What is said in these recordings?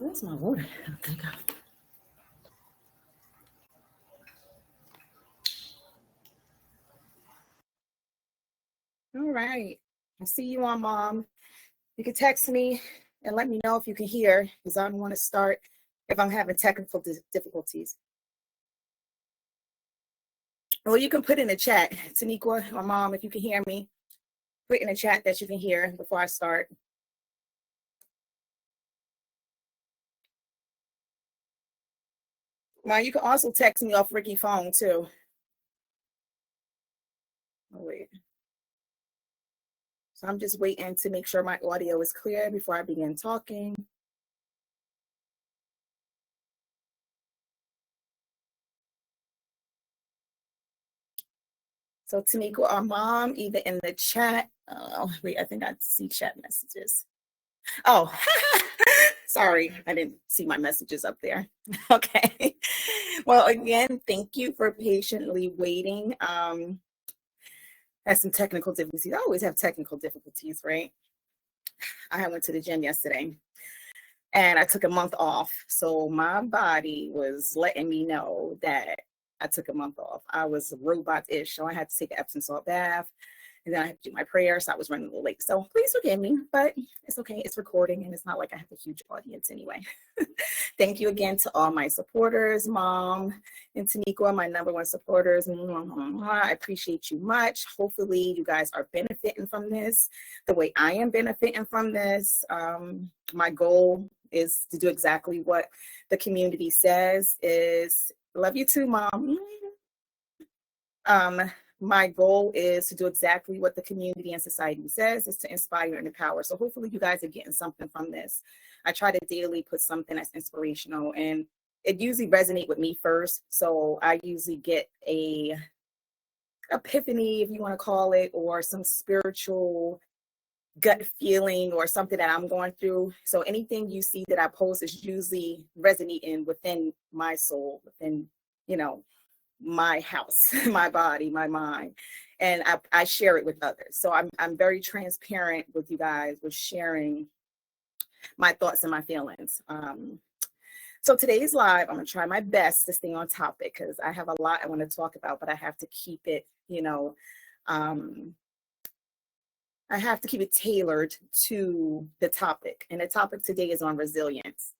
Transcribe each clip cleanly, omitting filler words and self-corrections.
Where's my water? Okay, go. All right. I see you on, Mom. You can text me and let me know if you can hear, because I don't want to start if I'm having technical difficulties. Or you can put in the chat, Taniqua or Mom, if you can hear me. Put in the chat that you can hear before I start. Now, you can also text me off Ricky's phone, too. Oh, wait. So I'm just waiting to make sure my audio is clear before I begin talking. So Taniqua or Mom, either in the chat. Oh, wait, I think I see chat messages. Oh, sorry, I didn't see my messages up there. Okay. Well, again, thank you for patiently waiting. Had some technical difficulties. I always have technical difficulties, right? I went to the gym yesterday and I took a month off. So my body was letting me know that I took a month off. I was robot-ish, so I had to take an Epsom salt bath. And then I had to do my prayer, so I was running a little late. So please forgive me, but it's okay. It's recording, and it's not like I have a huge audience anyway. Thank you again to all my supporters, Mom and Taniqua, my #1 supporters. I appreciate you much. Hopefully, you guys are benefiting from this the way I am benefiting from this. My goal is to do exactly what the community says is, love you too, Mom. My goal is to do exactly what the community and society says, is to inspire and empower. So hopefully you guys are getting something from this. I try to daily put something that's inspirational, and it usually resonates with me first. So I usually get a epiphany, if you want to call it, or some spiritual gut feeling or something that I'm going through. So anything you see that I post is usually resonating within my soul, within, my house, my body, my mind, and I share it with others. So I'm very transparent with you guys with sharing my thoughts and my feelings. So today's live, I'm gonna try my best to stay on topic because I have a lot I want to talk about, but I have to keep it, I have to keep it tailored to the topic. And the topic today is on resilience.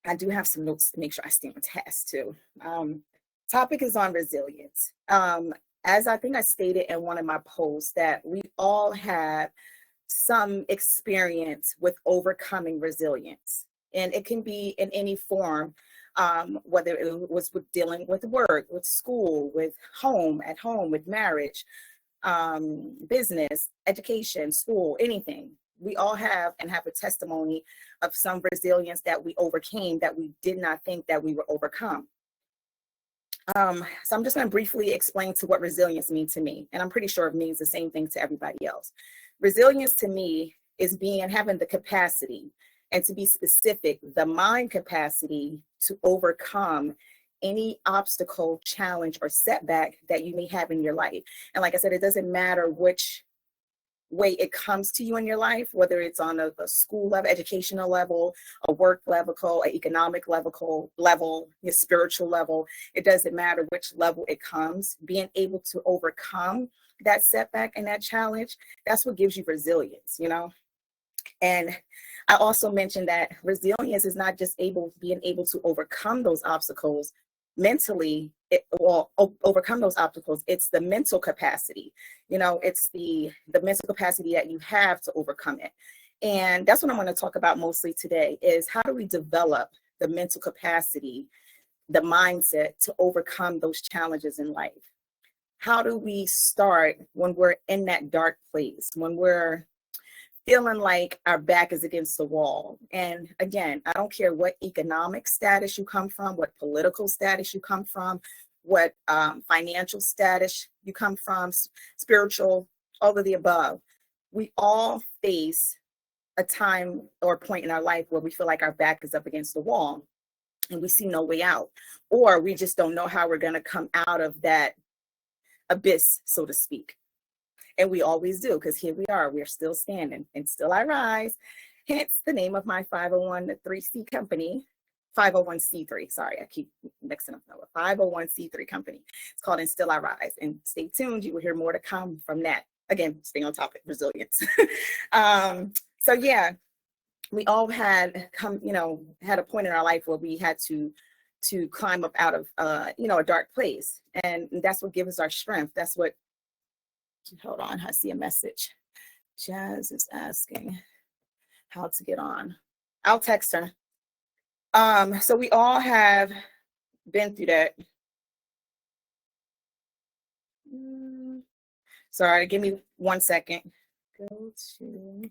I do have some notes to make sure I stay on task too. Topic is on resilience. As I think I stated in one of my posts, that we all have some experience with overcoming resilience. And it can be in any form, whether it was with dealing with work, with school, with at home, with marriage, business, education, school, anything. We all have a testimony of some resilience that we overcame that we did not think that we would overcome. So I'm just going to briefly explain to what resilience means to me. And I'm pretty sure it means the same thing to everybody else. Resilience to me is having the capacity, and to be specific, the mind capacity to overcome any obstacle, challenge, or setback that you may have in your life. And like I said, it doesn't matter which way it comes to you in your life, whether it's on a school level, educational level, a work level, an economic level, your spiritual level. It doesn't matter which level it comes. Being able to overcome that setback and that challenge, that's what gives you resilience, And I also mentioned that resilience is not just being able to overcome those obstacles mentally, overcome those obstacles. It's the mental capacity, it's the mental capacity that you have to overcome it. And that's what I'm going to talk about mostly today, is how do we develop the mental capacity, the mindset to overcome those challenges in life? How do we start when we're in that dark place, when we're feeling like our back is against the wall? And again, I don't care what economic status you come from, what political status you come from, what financial status you come from, spiritual, all of the above. We all face a time or point in our life where we feel like our back is up against the wall and we see no way out, or we just don't know how we're going to come out of that abyss, so to speak. And we always do, because here we are, we're still standing, and still I rise. Hence the name of my 501c company. 501c3, sorry, I keep mixing up number. 501c3 company. It's called And Still I Rise. And stay tuned, you will hear more to come from that. Again, staying on topic, resilience. So yeah, we all had had a point in our life where we had to climb up out of a dark place, and that's what gives us our strength. That's what, hold on, I see a message. Jazz is asking how to get on. I'll text her. So we all have been through that. Sorry, give me 1 second. Go to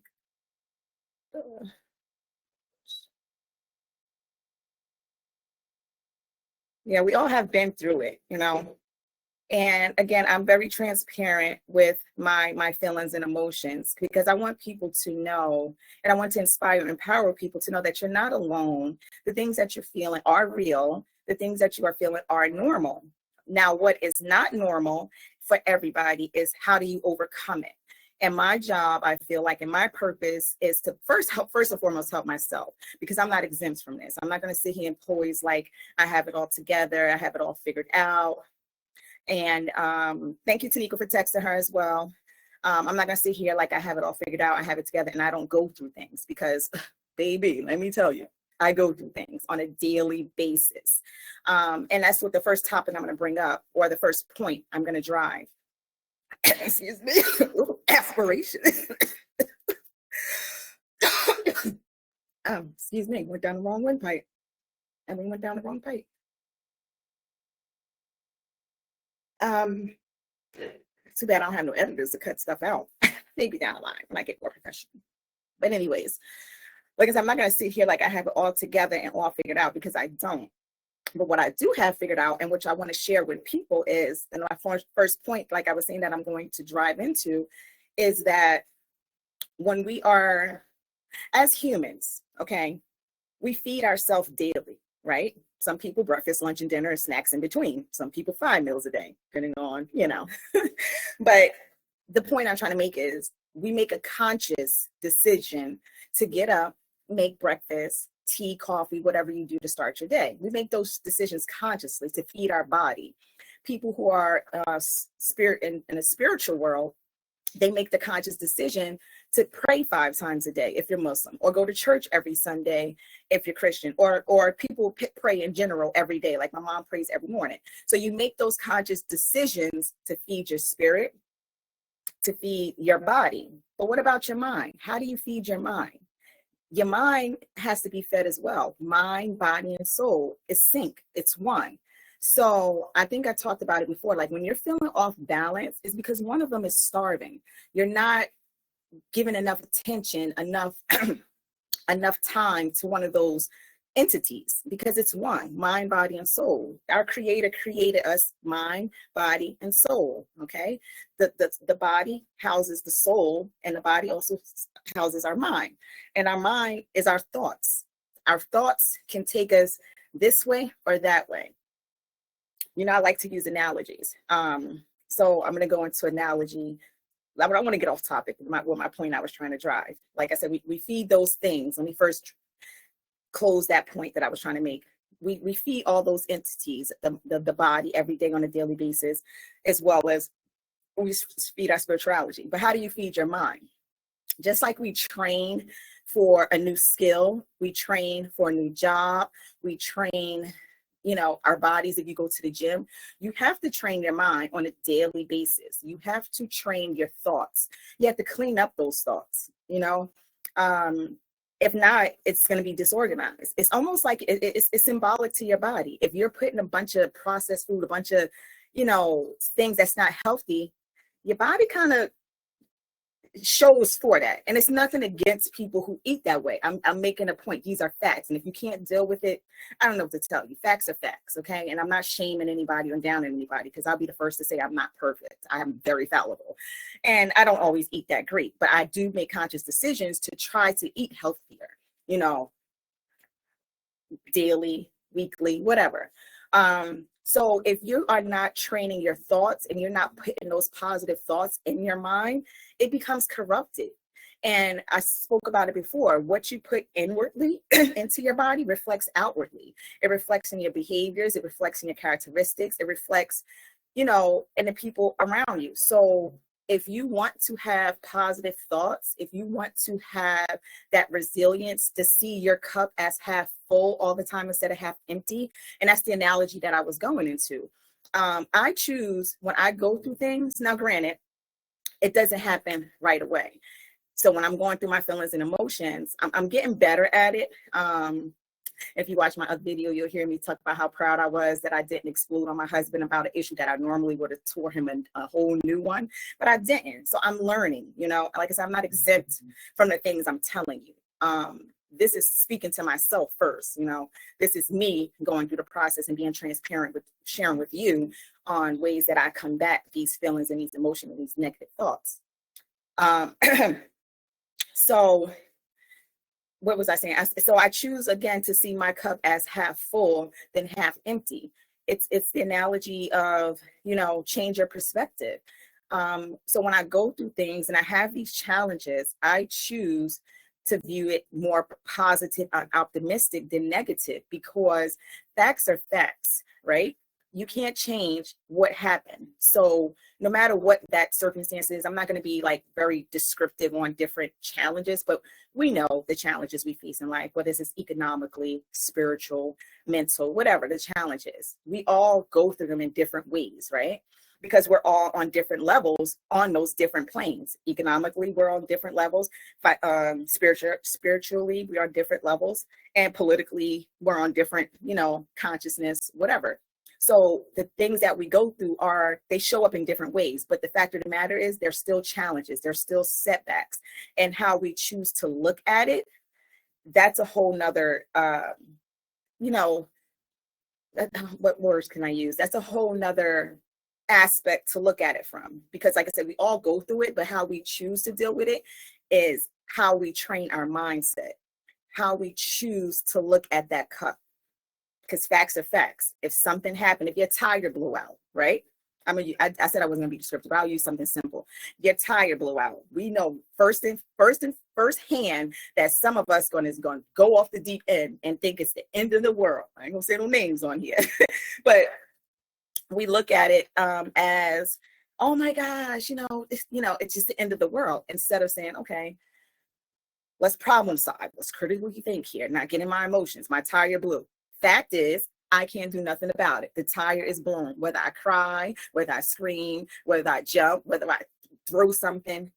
yeah, we all have been through it, And again, I'm very transparent with my feelings and emotions, because I want people to know, and I want to inspire and empower people to know that you're not alone. The things that you're feeling are real. The things that you are feeling are normal. Now, what is not normal for everybody is, how do you overcome it? And my job, I feel like, and my purpose is to first and foremost help myself, because I'm not exempt from this. I'm not going to sit here and pose like I have it all together, I have it all figured out. And thank you, Tanika, for texting her as well. I'm not going to sit here like I have it all figured out, I have it together, and I don't go through things, because, baby, let me tell you, I go through things on a daily basis. And that's what the first topic I'm going to bring up, or the first point I'm going to drive. Excuse me, aspiration. Excuse me, went down the wrong windpipe. And we went down the wrong pipe. Too bad I don't have no editors to cut stuff out. Maybe down the line when I get more professional. But anyways, like I said, I'm not going to sit here like I have it all together and all figured out, because I don't. But what I do have figured out, and which I want to share with people, is, and my first point, like I was saying, that I'm going to drive into, is that when we are, as humans, okay, we feed ourselves daily, right? Some people breakfast, lunch, and dinner, and snacks in between. Some people 5 meals a day, depending on, But the point I'm trying to make is, we make a conscious decision to get up, make breakfast, tea, coffee, whatever you do to start your day. We make those decisions consciously to feed our body. People who are spirit in a spiritual world, they make the conscious decision to pray 5 times a day if you're Muslim, or go to church every Sunday if you're Christian, or people pray in general every day. Like my mom prays every morning. So you make those conscious decisions to feed your spirit, to feed your body. But what about your mind? How do you feed your mind? Your mind has to be fed as well. Mind, body, and soul is sync. It's one. So I think I talked about it before. Like when you're feeling off balance, it's because one of them is starving. You're not giving enough attention, enough time to one of those entities, because it's one: mind, body, and soul. Our creator created us mind, body, and soul. Okay, the body houses the soul, and the body also houses our mind, and our mind is our thoughts. Our thoughts can take us this way or that way. I like to use analogies. So I'm going to go into analogy. I don't want to get off topic with my point I was trying to drive. Like I said, we feed those things. When we first close that point that I was trying to make, we feed all those entities, the body, every day on a daily basis, as well as we feed our spirituality. But how do you feed your mind? Just like we train for a new skill, we train for a new job, we train our bodies. If you go to the gym, you have to train your mind on a daily basis. You have to train your thoughts. You have to clean up those thoughts, If not, it's going to be disorganized. It's almost like it's symbolic to your body. If you're putting a bunch of processed food, a bunch of, things that's not healthy, your body kind of shows for that. And it's nothing against people who eat that way. I'm making a point. These are facts. And if you can't deal with it, I don't know what to tell you. Facts are facts, okay? And I'm not shaming anybody or down on anybody, because I'll be the first to say I'm not perfect. I am very fallible. And I don't always eat that great, but I do make conscious decisions to try to eat healthier, daily, weekly, whatever. So if you are not training your thoughts and you're not putting those positive thoughts in your mind, it becomes corrupted. And I spoke about it before. What you put inwardly into your body reflects outwardly. It reflects in your behaviors. It reflects in your characteristics. It reflects, in the people around you. So if you want to have positive thoughts, if you want to have that resilience to see your cup as half full all the time instead of half empty, and that's the analogy that I was going into. I choose when I go through things. Now, granted, it doesn't happen right away. So when I'm going through my feelings and emotions, I'm getting better at it. If you watch my other video, you'll hear me talk about how proud I was that I didn't explode on my husband about an issue that I normally would have tore him a whole new one, but I didn't. So I'm learning, like I said, I'm not exempt from the things I'm telling you. This is speaking to myself first, this is me going through the process and being transparent with sharing with you on ways that I combat these feelings and these emotions and these negative thoughts. So what was I saying? So I choose again to see my cup as half full than half empty. It's the analogy of, change your perspective. So when I go through things and I have these challenges, I choose to view it more positive and optimistic than negative, because facts are facts, right? You can't change what happened. So no matter what that circumstance is, I'm not going to be like very descriptive on different challenges, but we know the challenges we face in life, whether it's economically, spiritual, mental, whatever the challenge is. We all go through them in different ways, right? Because we're all on different levels on those different planes. Economically, we're on different levels. But spiritually, we're on different levels. And politically, we're on different, consciousness, whatever. So the things that we go through they show up in different ways, but the fact of the matter is they're still challenges, they're still setbacks, and how we choose to look at it, that's a whole nother, what words can I use? That's a whole nother aspect to look at it from, because like I said, we all go through it, but how we choose to deal with it is how we train our mindset, how we choose to look at that cup. Because facts are facts. If something happened, if your tire blew out, right? I said I wasn't going to be descriptive, but I'll use something simple. Your tire blew out. We know first hand that some of us is going to go off the deep end and think it's the end of the world. I ain't going to say no names on here, but we look at it as, oh my gosh, it's just the end of the world, instead of saying, okay, let's problem solve. Let's critically think here, not get in my emotions. My tire blew. Fact is, I can't do nothing about it. The tire is blown. Whether I cry, whether I scream, whether I jump, whether I throw something,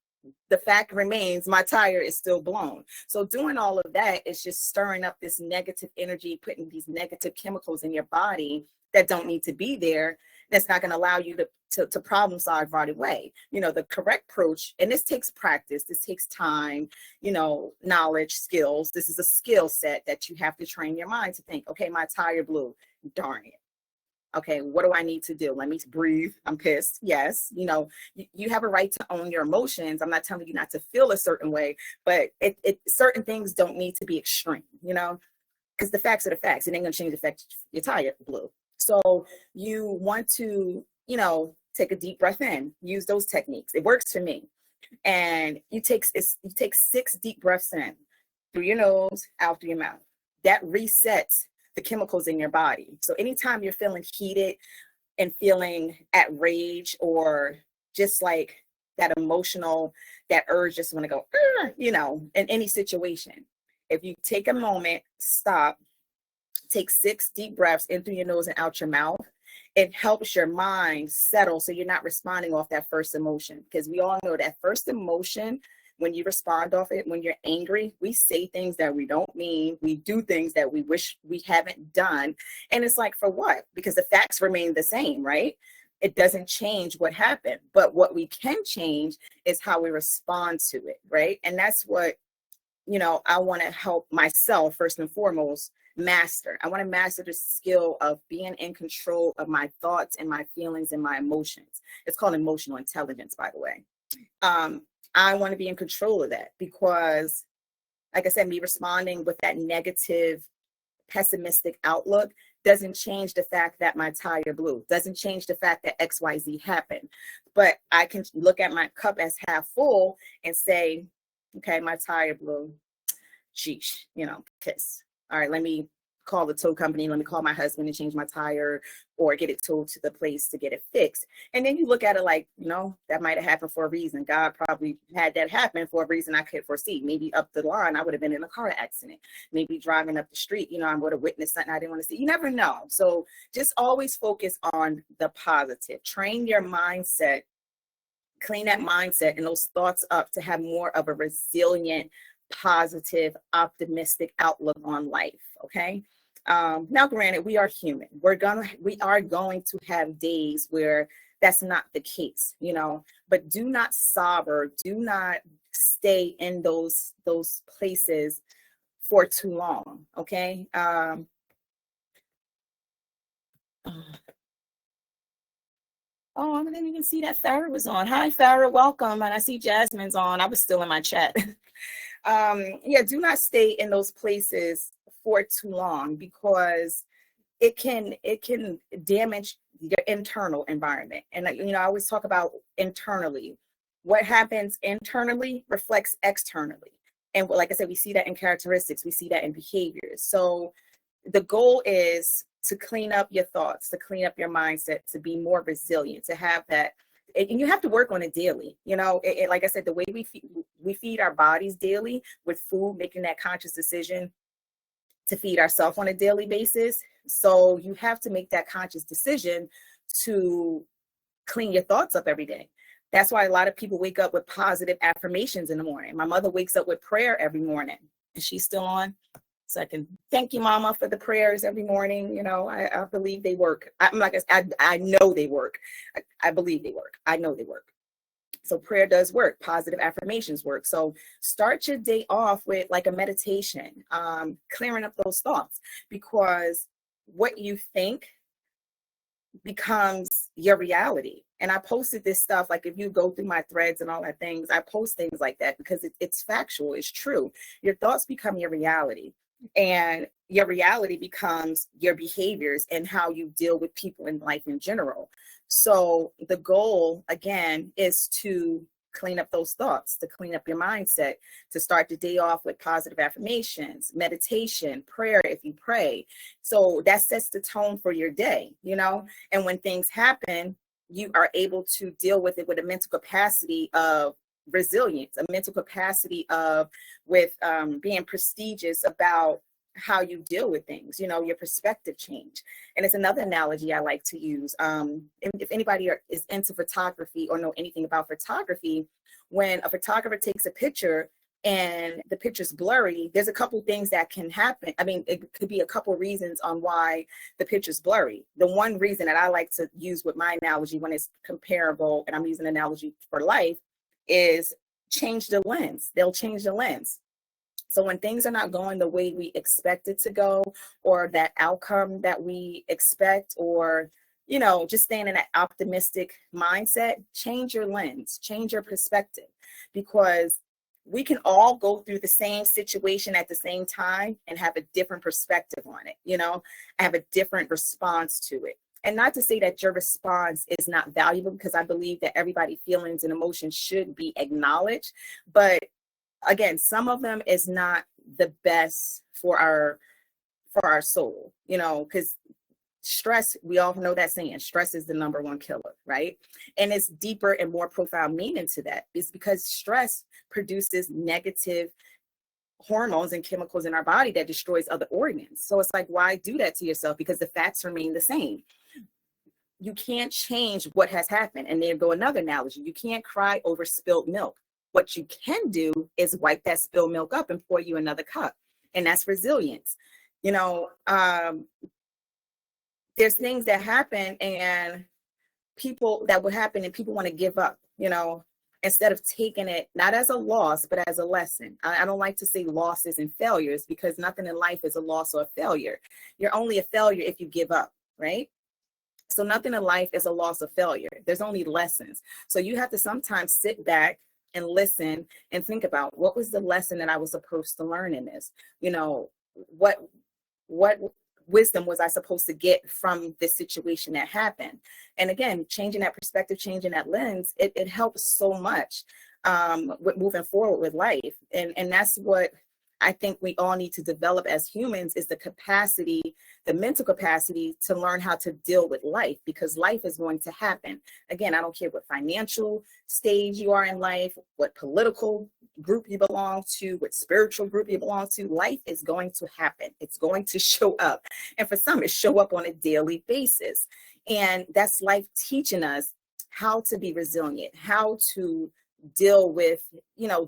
the fact remains my tire is still blown. So doing all of that is just stirring up this negative energy, putting these negative chemicals in your body that don't need to be there. That's not going to allow you to problem solve right away. The correct approach, and this takes practice, this takes time, knowledge, skills. This is a skill set that you have to train your mind to think, okay, my tire blew, darn it. Okay, what do I need to do? Let me breathe. I'm pissed. Yes. You have a right to own your emotions. I'm not telling you not to feel a certain way, but certain things don't need to be extreme, because the facts are the facts. It ain't going to change the fact your tire blew. So you want to, take a deep breath in, use those techniques. It works for me. And you take 6 deep breaths in through your nose, out through your mouth. That resets the chemicals in your body. So anytime you're feeling heated and feeling at rage, or just like that urge just want to go, in any situation, if you take a moment, stop, take 6 deep breaths in through your nose and out your mouth, it helps your mind settle so you're not responding off that first emotion. Because we all know that first emotion, when you respond off it, when you're angry, we say things that we don't mean. We do things that we wish we haven't done. And it's like, for what? Because the facts remain the same, right? It doesn't change what happened. But what we can change is how we respond to it, right? And that's what, I want to help myself first and foremost master. I want to master the skill of being in control of my thoughts and my feelings and my emotions. It's called emotional intelligence, by the way. I want to be in control of that, because, like I said, me responding with that negative, pessimistic outlook doesn't change the fact that my tire blew, doesn't change the fact that XYZ happened. But I can look at my cup as half full and say, Okay, my tire blew. Sheesh, piss. All right, let me call the tow company. Let me call my husband and change my tire or get it towed to the place to get it fixed. And then you look at it like, that might have happened for a reason. God probably had that happen for a reason I could foresee. Maybe up the line, I would have been in a car accident. Maybe driving up the street, I would have witnessed something I didn't want to see. You never know. So just always focus on the positive. Train your mindset, clean that mindset and those thoughts up to have more of a resilient, positive, optimistic outlook on life. Okay. Now, granted, we are human. We are going to have days where that's not the case, but do not sober, do not stay in those places for too long. Okay. Oh, I didn't even see that Farrah was on. Hi, Farrah, welcome. And I see Jasmine's on. I was still in my chat. Yeah, do not stay in those places for too long because it can damage your internal environment. And I always talk about internally. What happens internally reflects externally. And like I said, we see that in characteristics, we see that in behaviors. So the goal is to clean up your thoughts, to clean up your mindset, to be more resilient, to have that. And you have to work on it daily. Like I said, the way we feed our bodies daily with food, making that conscious decision to feed ourselves on a daily basis. So you have to make that conscious decision to clean your thoughts up every day. That's why a lot of people wake up with positive affirmations in the morning. My mother wakes up with prayer every morning. Is she still on? So I can thank you, Mama, for the prayers every morning. I believe they work. I know they work. I believe they work. I know they work. So prayer does work. Positive affirmations work. So start your day off with like a meditation, clearing up those thoughts, because what you think becomes your reality. And I posted this stuff, like if you go through my threads and all that things, I post things like that because it's factual, it's true. Your thoughts become your reality. And your reality becomes your behaviors and how you deal with people in life in general. So the goal, again, is to clean up those thoughts, to clean up your mindset, to start the day off with positive affirmations, meditation, prayer if you pray. So that sets the tone for your day, and when things happen, you are able to deal with it with a mental capacity of resilience, a mental capacity of being prestigious about how you deal with things, your perspective change. And it's another analogy I like to use. If anybody is into photography or know anything about photography, when a photographer takes a picture and the picture's blurry, there's a couple things that can happen. I mean, it could be a couple reasons on why the picture's blurry. The one reason that I like to use with my analogy when it's comparable, and I'm using an analogy for life, is change the lens. They'll change the lens. So when things are not going the way we expect it to go, or that outcome that we expect, or, just staying in that optimistic mindset, change your lens, change your perspective, because we can all go through the same situation at the same time and have a different perspective on it, have a different response to it. And not to say that your response is not valuable, because I believe that everybody's feelings and emotions should be acknowledged. But again, some of them is not the best for our soul, because stress, we all know that saying, stress is the number one killer, right? And it's deeper and more profound meaning to that. It's because stress produces negative hormones and chemicals in our body that destroys other organs. So it's like, why do that to yourself? Because the facts remain the same. You can't change what has happened. And there go another analogy. You can't cry over spilled milk. What you can do is wipe that spilled milk up and pour you another cup. And that's resilience. There's things that happen and people want to give up, instead of taking it not as a loss, but as a lesson. I don't like to say losses and failures, because nothing in life is a loss or a failure. You're only a failure if you give up, right? So nothing in life is a loss or failure. There's only lessons. So you have to sometimes sit back and listen and think about, what was the lesson that I was supposed to learn in this? What wisdom was I supposed to get from this situation that happened? And again, changing that perspective, changing that lens, it helps so much. with moving forward with life. And that's what I think we all need to develop as humans, is the capacity, the mental capacity to learn how to deal with life, because life is going to happen. Again, I don't care what financial stage you are in life, what political group you belong to, what spiritual group you belong to. Life is going to happen. It's going to show up. And for some, it show up on a daily basis. And that's life teaching us how to be resilient, how to deal with,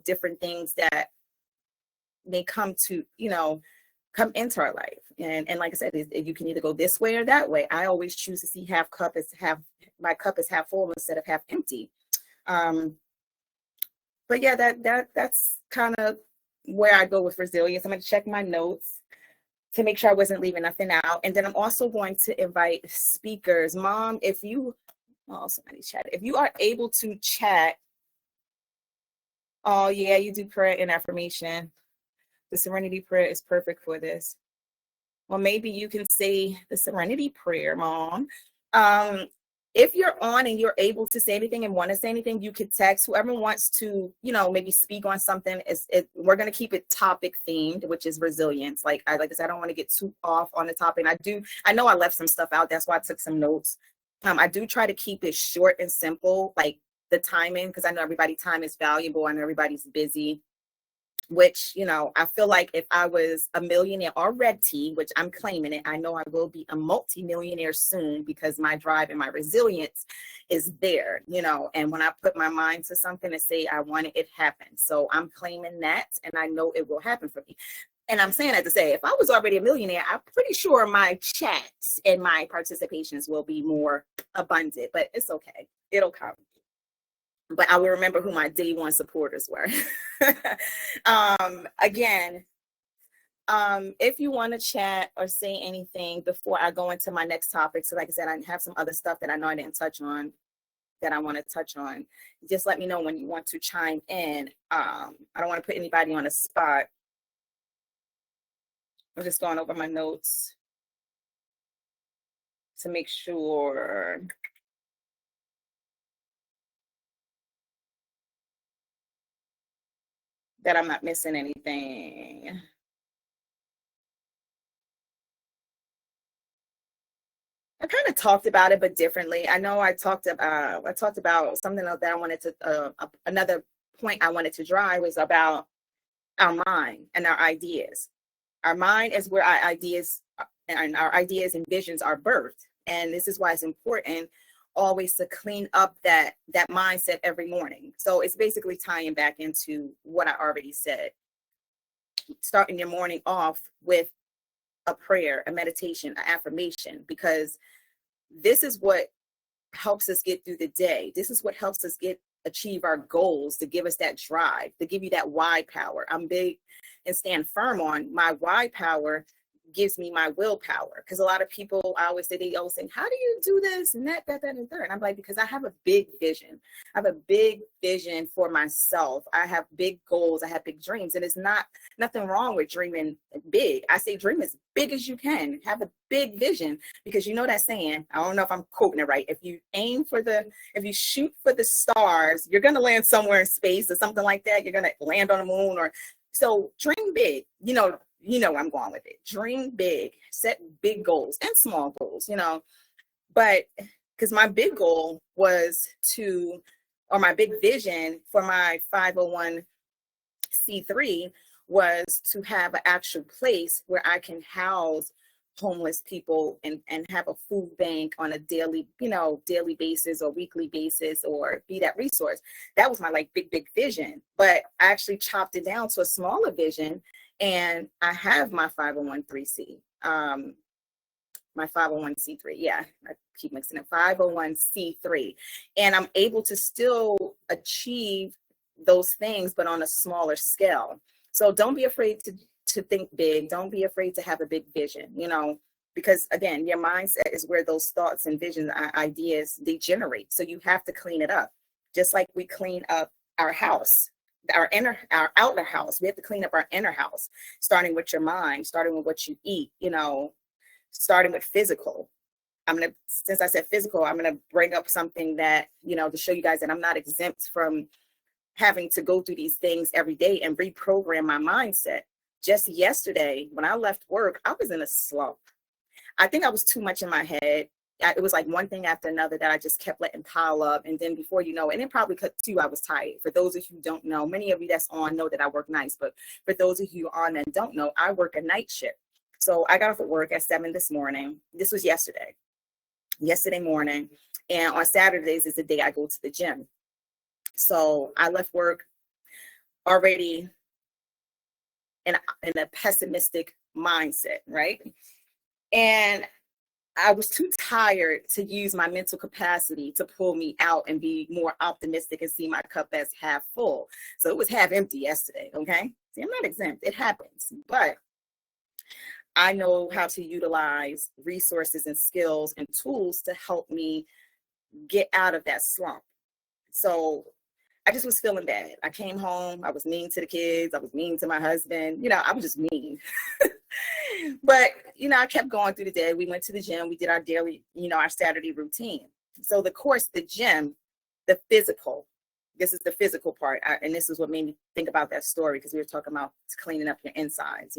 different things that may come to, come into our life. And like I said, you can either go this way or that way. I always choose to see my cup is half full instead of half empty. But yeah, that's kind of where I go with resilience. I'm going to check my notes to make sure I wasn't leaving nothing out. And then I'm also going to invite speakers. Mom, somebody chatted. If you are able to chat, oh yeah, you do prayer and affirmation. The Serenity Prayer is perfect for this. Well, maybe you can say the Serenity Prayer, Mom. If you're on and you're able to say anything and want to say anything, you could text whoever wants to, maybe speak on something. We're going to keep it topic themed, which is resilience. Like I said, I don't want to get too off on the topic. And I know I left some stuff out. That's why I took some notes. I do try to keep it short and simple, like the timing, because I know everybody's time is valuable. I know everybody's busy. Which, I feel like if I was a millionaire already, which I'm claiming it, I know I will be a multi-millionaire soon, because my drive and my resilience is there, and when I put my mind to something and say I want it, it happens. So I'm claiming that, and I know it will happen for me. And I'm saying that to say, if I was already a millionaire, I'm pretty sure my chats and my participations will be more abundant, but it's okay. It'll come. But I will remember who my day one supporters were. Again, if you want to chat or say anything before I go into my next topic, so like I said, I have some other stuff that I know I didn't touch on that I want to touch on. Just let me know when you want to chime in. I don't want to put anybody on a spot. I'm just going over my notes to make sure that I'm not missing anything. I kind of talked about it, but differently. I know I talked about something that I wanted to, another point I wanted to drive was about our mind and our ideas. Our mind is where our ideas and visions are birthed. And this is why it's important always to clean up that mindset every morning. So it's basically tying back into what I already said. Starting your morning off with a prayer, a meditation, an affirmation, because this is what helps us get through the day. This is what helps us achieve our goals, to give us that drive, to give you that why power. I'm big and stand firm on my why power gives me my willpower. Because a lot of people, I always say, how do you do this and that, and third? And I'm like, because I have a big vision. I have a big vision for myself. I have big goals. I have big dreams. And it's nothing wrong with dreaming big. I say dream as big as you can. Have a big vision, because you know that saying, I don't know if I'm quoting it right. If you shoot for the stars, you're going to land somewhere in space or something like that. You're going to land on the moon. So dream big, I'm going with it. Dream big, set big goals and small goals, but because my big goal was my big vision for my 501c3 was to have an actual place where I can house homeless people and have a food bank on a daily basis or weekly basis, or be that resource. That was my big vision, but I actually chopped it down to a smaller vision. And I have my 501c3, my 501c3. Yeah, I keep mixing it. 501c3. And I'm able to still achieve those things, but on a smaller scale. So don't be afraid to think big. Don't be afraid to have a big vision, because again, your mindset is where those thoughts and visions, ideas, they generate. So you have to clean it up. Just like we clean up our house. Our outer house. We have to clean up our inner house, starting with your mind, starting with what you eat, starting with physical. Since I said physical, I'm going to bring up something that, to show you guys that I'm not exempt from having to go through these things every day and reprogram my mindset. Just yesterday, when I left work, I was in a slump. I think I was too much in my head. It was like one thing after another that I just kept letting pile up. And then before you know, and then probably too, I was tired. For those of you who don't know, many of you that's on know that I work nights, but for those of you on and don't know, I work a night shift. So I got off at work at 7 this morning. This was yesterday morning. And on Saturdays is the day I go to the gym. So I left work already in a pessimistic mindset, right? And I was too tired to use my mental capacity to pull me out and be more optimistic and see my cup as half full. So it was half empty yesterday, okay? See, I'm not exempt. It happens. But I know how to utilize resources and skills and tools to help me get out of that slump. So I just was feeling bad. I came home. I was mean to the kids. I was mean to my husband. I was just mean. But, I kept going through the day. We went to the gym. We did our daily, our Saturday routine. So the gym, the physical, this is the physical part. And this is what made me think about that story, because we were talking about cleaning up your insides,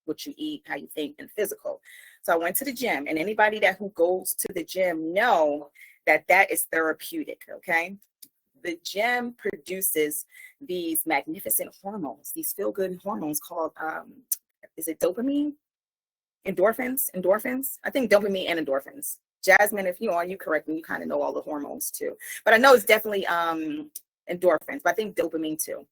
what you eat, how you think, and physical. So I went to the gym, and anybody who goes to the gym know that is therapeutic, okay? The gym produces these magnificent hormones, these feel-good hormones called, is it dopamine? Endorphins? I think dopamine and endorphins. Jasmine, if you correct me, you kind of know all the hormones too. But I know it's definitely endorphins, but I think dopamine too.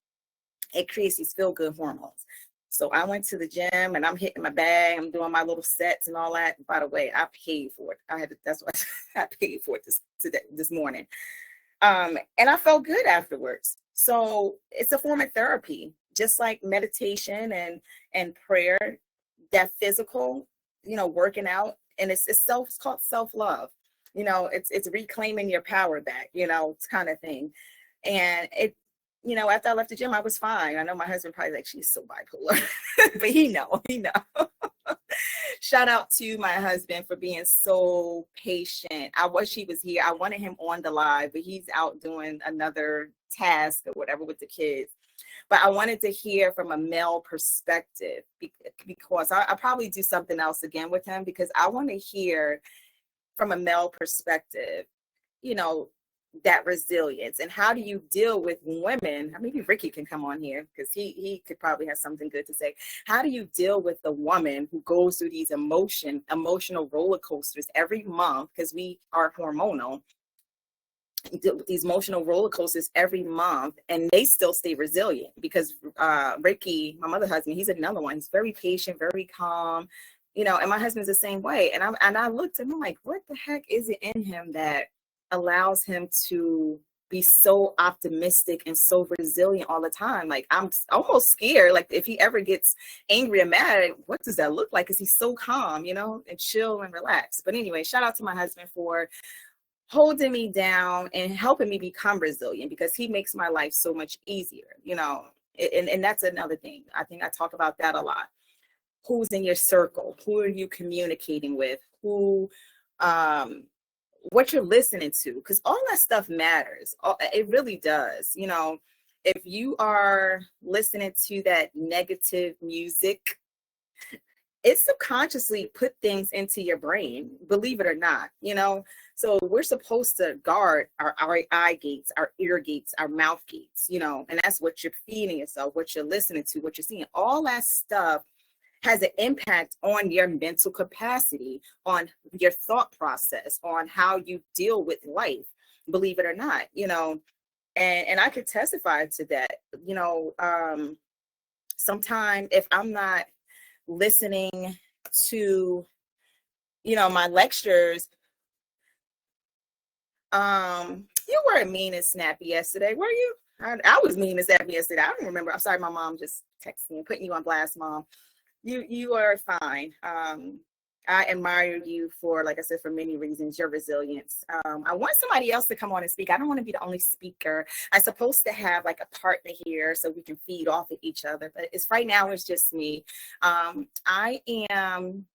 It creates these feel-good hormones. So I went to the gym and I'm hitting my bag. I'm doing my little sets and all that. By the way, I paid for it. That's what I paid for it this morning. And I felt good afterwards. So it's a form of therapy, just like meditation and prayer, that physical, working out. And it's called self-love. It's reclaiming your power back, it's kind of thing. And after I left the gym, I was fine. I know my husband probably like, she's so bipolar, but he know. Shout out to my husband for being so patient. I wish he was here. I wanted him on the live, but he's out doing another task or whatever with the kids. But I wanted to hear from a male perspective, because I probably do something else again with him, because I want to hear from a male perspective, that resilience, and how do you deal with women? Maybe Ricky can come on here, because he could probably have something good to say. How do you deal with the woman who goes through these emotional roller coasters every month, because we are hormonal, these emotional roller coasters every month, and they still stay resilient? Because Ricky, my mother husband, he's another one. He's very patient, very calm, and my husband's the same way. And I looked at him like, what the heck is it in him that allows him to be so optimistic and so resilient all the time? Like, I'm almost scared, like, if he ever gets angry or mad, what does that look like? Because he's so calm, and chill and relaxed. But anyway, shout out to my husband for holding me down and helping me become resilient, because he makes my life so much easier, and that's another thing. I think I talk about that a lot. Who's in your circle? Who are you communicating with? What you're listening to, because all that stuff matters. It really does. If you are listening to that negative music, it subconsciously put things into your brain, believe it or not, So we're supposed to guard our eye gates, our ear gates, our mouth gates, and that's what you're feeding yourself, what you're listening to, what you're seeing. All that stuff has an impact on your mental capacity, on your thought process, on how you deal with life, believe it or not, and I could testify to that. Sometimes if I'm not listening to, my lectures, you weren't mean and snappy yesterday, were you? I was mean and snappy yesterday. I don't remember. I'm sorry, my mom just texted me, putting you on blast, Mom. You are fine. I admire you for, like I said, for many reasons, your resilience. I want somebody else to come on and speak. I don't want to be the only speaker. I'm supposed to have like a partner here so we can feed off of each other. But right now it's just me. I am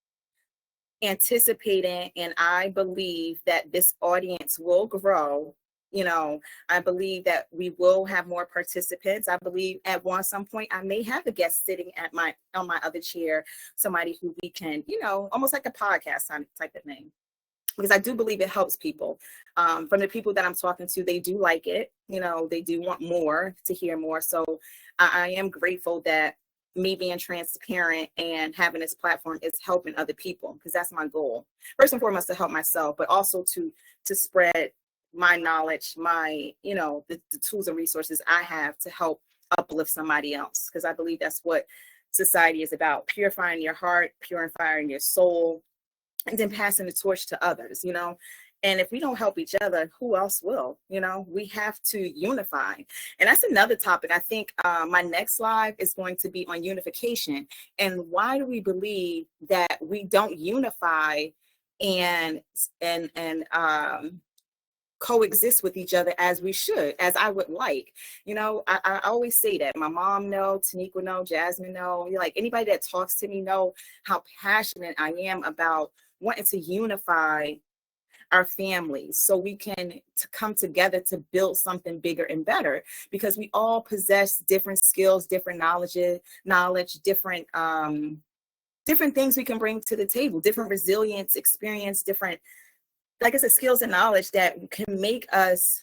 anticipating, and I believe that this audience will grow You know, I believe that we will have more participants. I believe at some point I may have a guest sitting at on my other chair, somebody who we can, you know, almost like a podcast type of thing, because I do believe it helps people. From the people that I'm talking to, they do like it. You know, they do want more, to hear more. So I am grateful that me being transparent and having this platform is helping other people, because that's my goal. First and foremost, to help myself, but also to spread my knowledge, my, you know, the tools and resources I have to help uplift somebody else, because I believe that's what society is about: purifying your heart, purifying your soul, and then passing the torch to others, you know. And if we don't help each other, who else will? You know, we have to unify. And that's another topic. I think my next live is going to be on unification. And why do we believe that we don't unify and coexist with each other as we should, as I would like? You know, I always say that. My mom know, Taniqua know, Jasmine know, like anybody that talks to me know how passionate I am about wanting to unify our families so we can come together to build something bigger and better, because we all possess different skills, different knowledge, different things we can bring to the table, different resilience, experience, different, like I said, skills and knowledge that can make us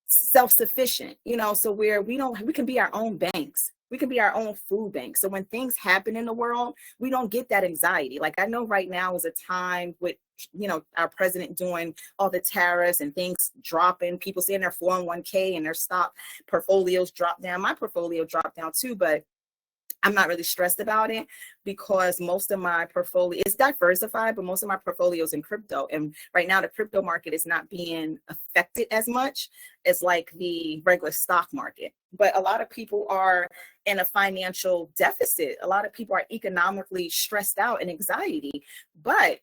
self-sufficient, you know, so where we can be our own banks. We can be our own food bank. So when things happen in the world, we don't get that anxiety. Like I know right now is a time with, you know, our president doing all the tariffs and things dropping, people seeing their 401k and their stock portfolios drop down. My portfolio dropped down too, but I'm not really stressed about it, because most of my portfolio is diversified, but most of my portfolio is in crypto. And right now the crypto market is not being affected as much as like the regular stock market. But a lot of people are in a financial deficit. A lot of people are economically stressed out and anxiety. But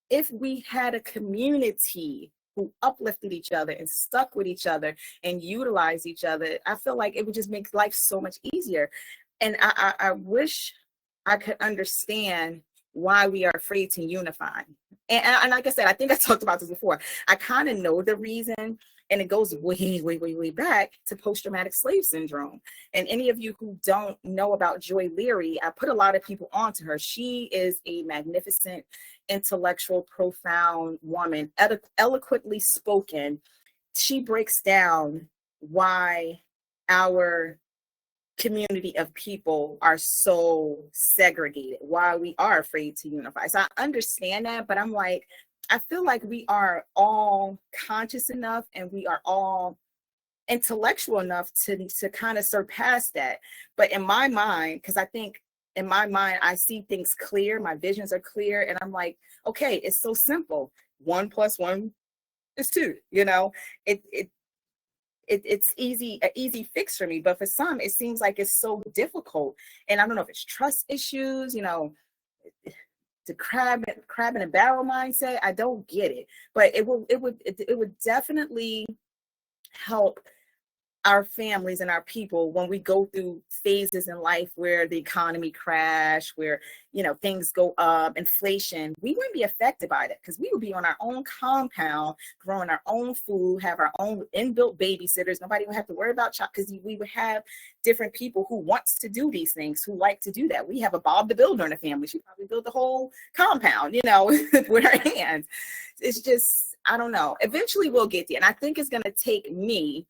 if we had a community who uplifted each other and stuck with each other and utilized each other, I feel like it would just make life so much easier. And I wish I could understand why we are afraid to unify. And like I said, I think I talked about this before. I kind of know the reason, and it goes way, way, way, way back to post-traumatic slave syndrome. And any of you who don't know about Joy Leary, I put a lot of people onto her. She is a magnificent, intellectual, profound woman, eloquently spoken. She breaks down why our community of people are so segregated, why we are afraid to unify. So I understand that, but I'm like, I feel like we are all conscious enough and we are all intellectual enough to kind of surpass that. But in my mind, because I think in my mind, I see things clear, my visions are clear, and I'm like, okay, it's so simple. 1 + 1 is 2, you know, it's an easy fix for me. But for some, it seems like it's so difficult. And I don't know if it's trust issues, you know, the crab in a barrel mindset. I don't get it, but it would definitely help our families and our people when we go through phases in life where the economy crash, where, you know, things go up, inflation. We wouldn't be affected by that because we would be on our own compound, growing our own food, have our own inbuilt babysitters. Nobody would have to worry about child, because we would have different people who wants to do these things, who like to do that. We have a Bob the Builder in the family. She probably built the whole compound, you know, with her hands. It's just, I don't know. Eventually we'll get there. And I think it's going to take me.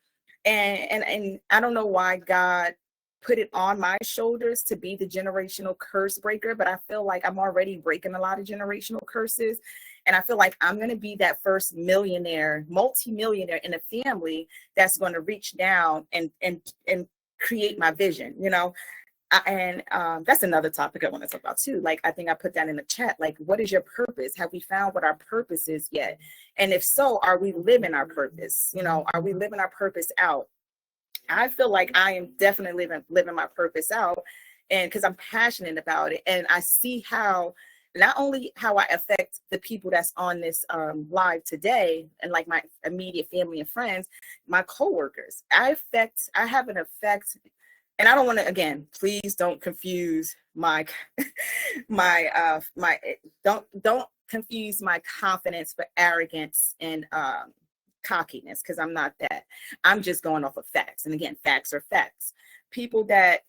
And I don't know why God put it on my shoulders to be the generational curse breaker, but I feel like I'm already breaking a lot of generational curses. And I feel like I'm going to be that first millionaire, multi-millionaire in a family that's going to reach down and create my vision, you know. And that's another topic I want to talk about too. Like, I think I put that in the chat. Like, what is your purpose? Have we found what our purpose is yet? And if so, are we living our purpose? You know, are we living our purpose out? I feel like I am definitely living my purpose out, and because I'm passionate about it, and I see how not only how I affect the people that's on this live today, and like my immediate family and friends, my coworkers. I have an effect. And I don't want to, again, please don't confuse my don't confuse my confidence for arrogance and cockiness, because I'm not that. I'm just going off of facts. And again, facts are facts. People that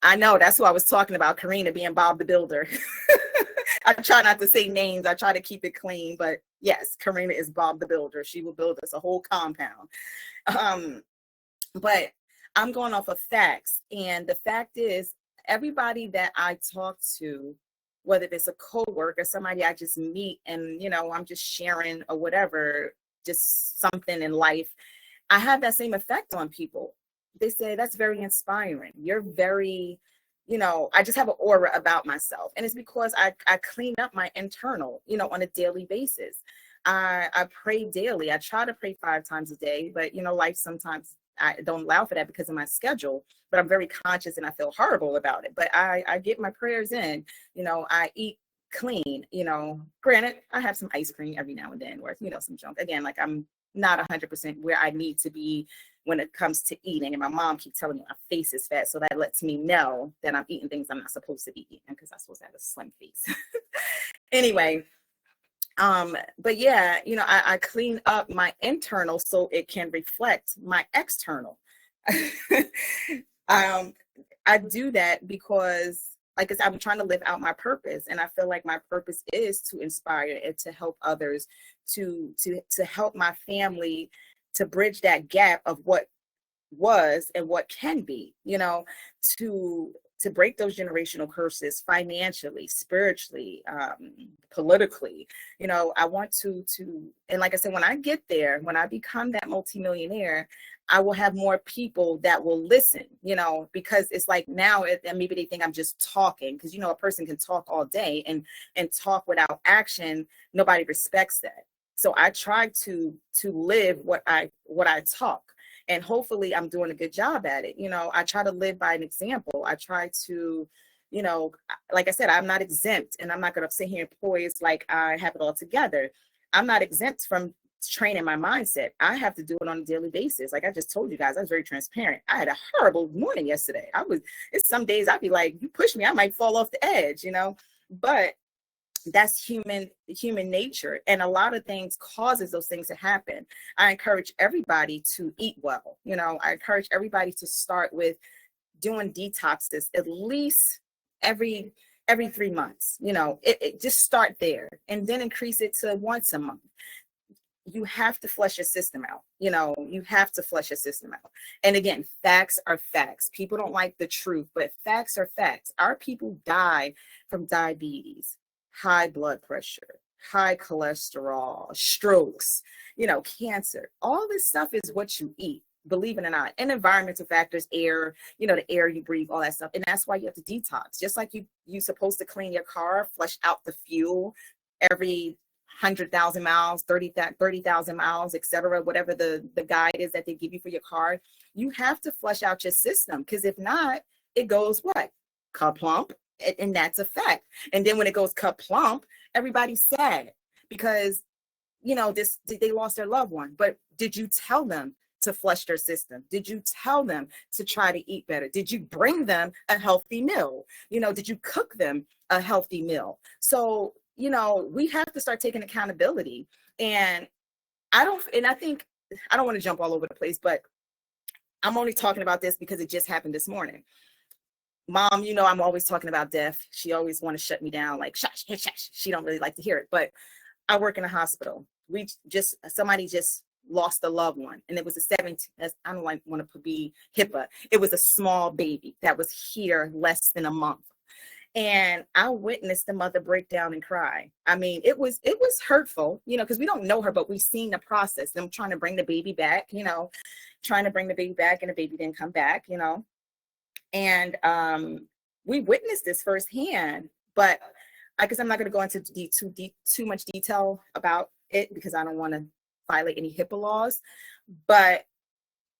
I know, that's who I was talking about, Karina being Bob the Builder. I try not to say names. I try to keep it clean. But yes, Karina is Bob the Builder. She will build us a whole compound. But I'm going off of facts. And the fact is, everybody that I talk to, whether it's a coworker, somebody I just meet and, I'm just sharing or whatever, just something in life, I have that same effect on people. They say, that's very inspiring. You're very, I just have an aura about myself. And it's because I clean up my internal, on a daily basis. I pray daily. I try to pray 5 times a day, but, life sometimes I don't allow for that because of my schedule, but I'm very conscious and I feel horrible about it. But I get my prayers in, I eat clean, granted, I have some ice cream every now and then, or, some junk. Again, like I'm not 100% where I need to be when it comes to eating. And my mom keeps telling me my face is fat. So that lets me know that I'm eating things I'm not supposed to be eating because I'm supposed to have a slim face. Anyway, but yeah, I clean up my internal so it can reflect my external. I do that because, like I said, I'm trying to live out my purpose, and I feel like my purpose is to inspire and to help others, to help my family, to bridge that gap of what was and what can be, to break those generational curses financially, spiritually, politically. I want to, and like I said, when I get there, when I become that multimillionaire, I will have more people that will listen, because it's like now, and maybe they think I'm just talking, because, a person can talk all day and talk without action. Nobody respects that. So I try to live what I talk. And hopefully I'm doing a good job at it. I try to live by an example. I try to, like I said, I'm not exempt, and I'm not going to sit here and poise like I have it all together. I'm not exempt from training my mindset. I have to do it on a daily basis. Like I just told you guys, I was very transparent. I had a horrible morning yesterday. It's some days I'd be like, you push me, I might fall off the edge, but that's human nature, and a lot of things causes those things to happen. I encourage everybody to eat well. I encourage everybody to start with doing detoxes at least every 3 months. It just start there and then increase it to once a month. You have to flush your system out. You have to flush your system out. And again, facts are facts. People don't like the truth, but facts are facts. Our people die from diabetes, high blood pressure, high cholesterol, strokes, cancer. All this stuff is what you eat, believe it or not. And environmental factors, air, the air you breathe, all that stuff. And that's why you have to detox. Just like you're supposed to clean your car, flush out the fuel every 100,000 miles, 30,000 miles, etc., whatever the guide is that they give you for your car. You have to flush out your system, because if not, it goes what? Ka-plump. And that's a fact. And then when it goes ka-plump, everybody's sad because, they lost their loved one. But did you tell them to flush their system? Did you tell them to try to eat better? Did you bring them a healthy meal? Did you cook them a healthy meal? So, we have to start taking accountability. And I don't want to jump all over the place, but I'm only talking about this because it just happened this morning. Mom, I'm always talking about death. She always want to shut me down, like shush, shush. She don't really like to hear it. But I work in a hospital. Somebody just lost a loved one, and it was a 17. I don't want to be HIPAA. It was a small baby that was here less than a month, and I witnessed the mother break down and cry. I mean, it was hurtful, because we don't know her, but we've seen the process. Them trying to bring the baby back, and the baby didn't come back, And we witnessed this firsthand, but I guess I'm not going to go into too much detail about it because I don't want to violate any HIPAA laws. But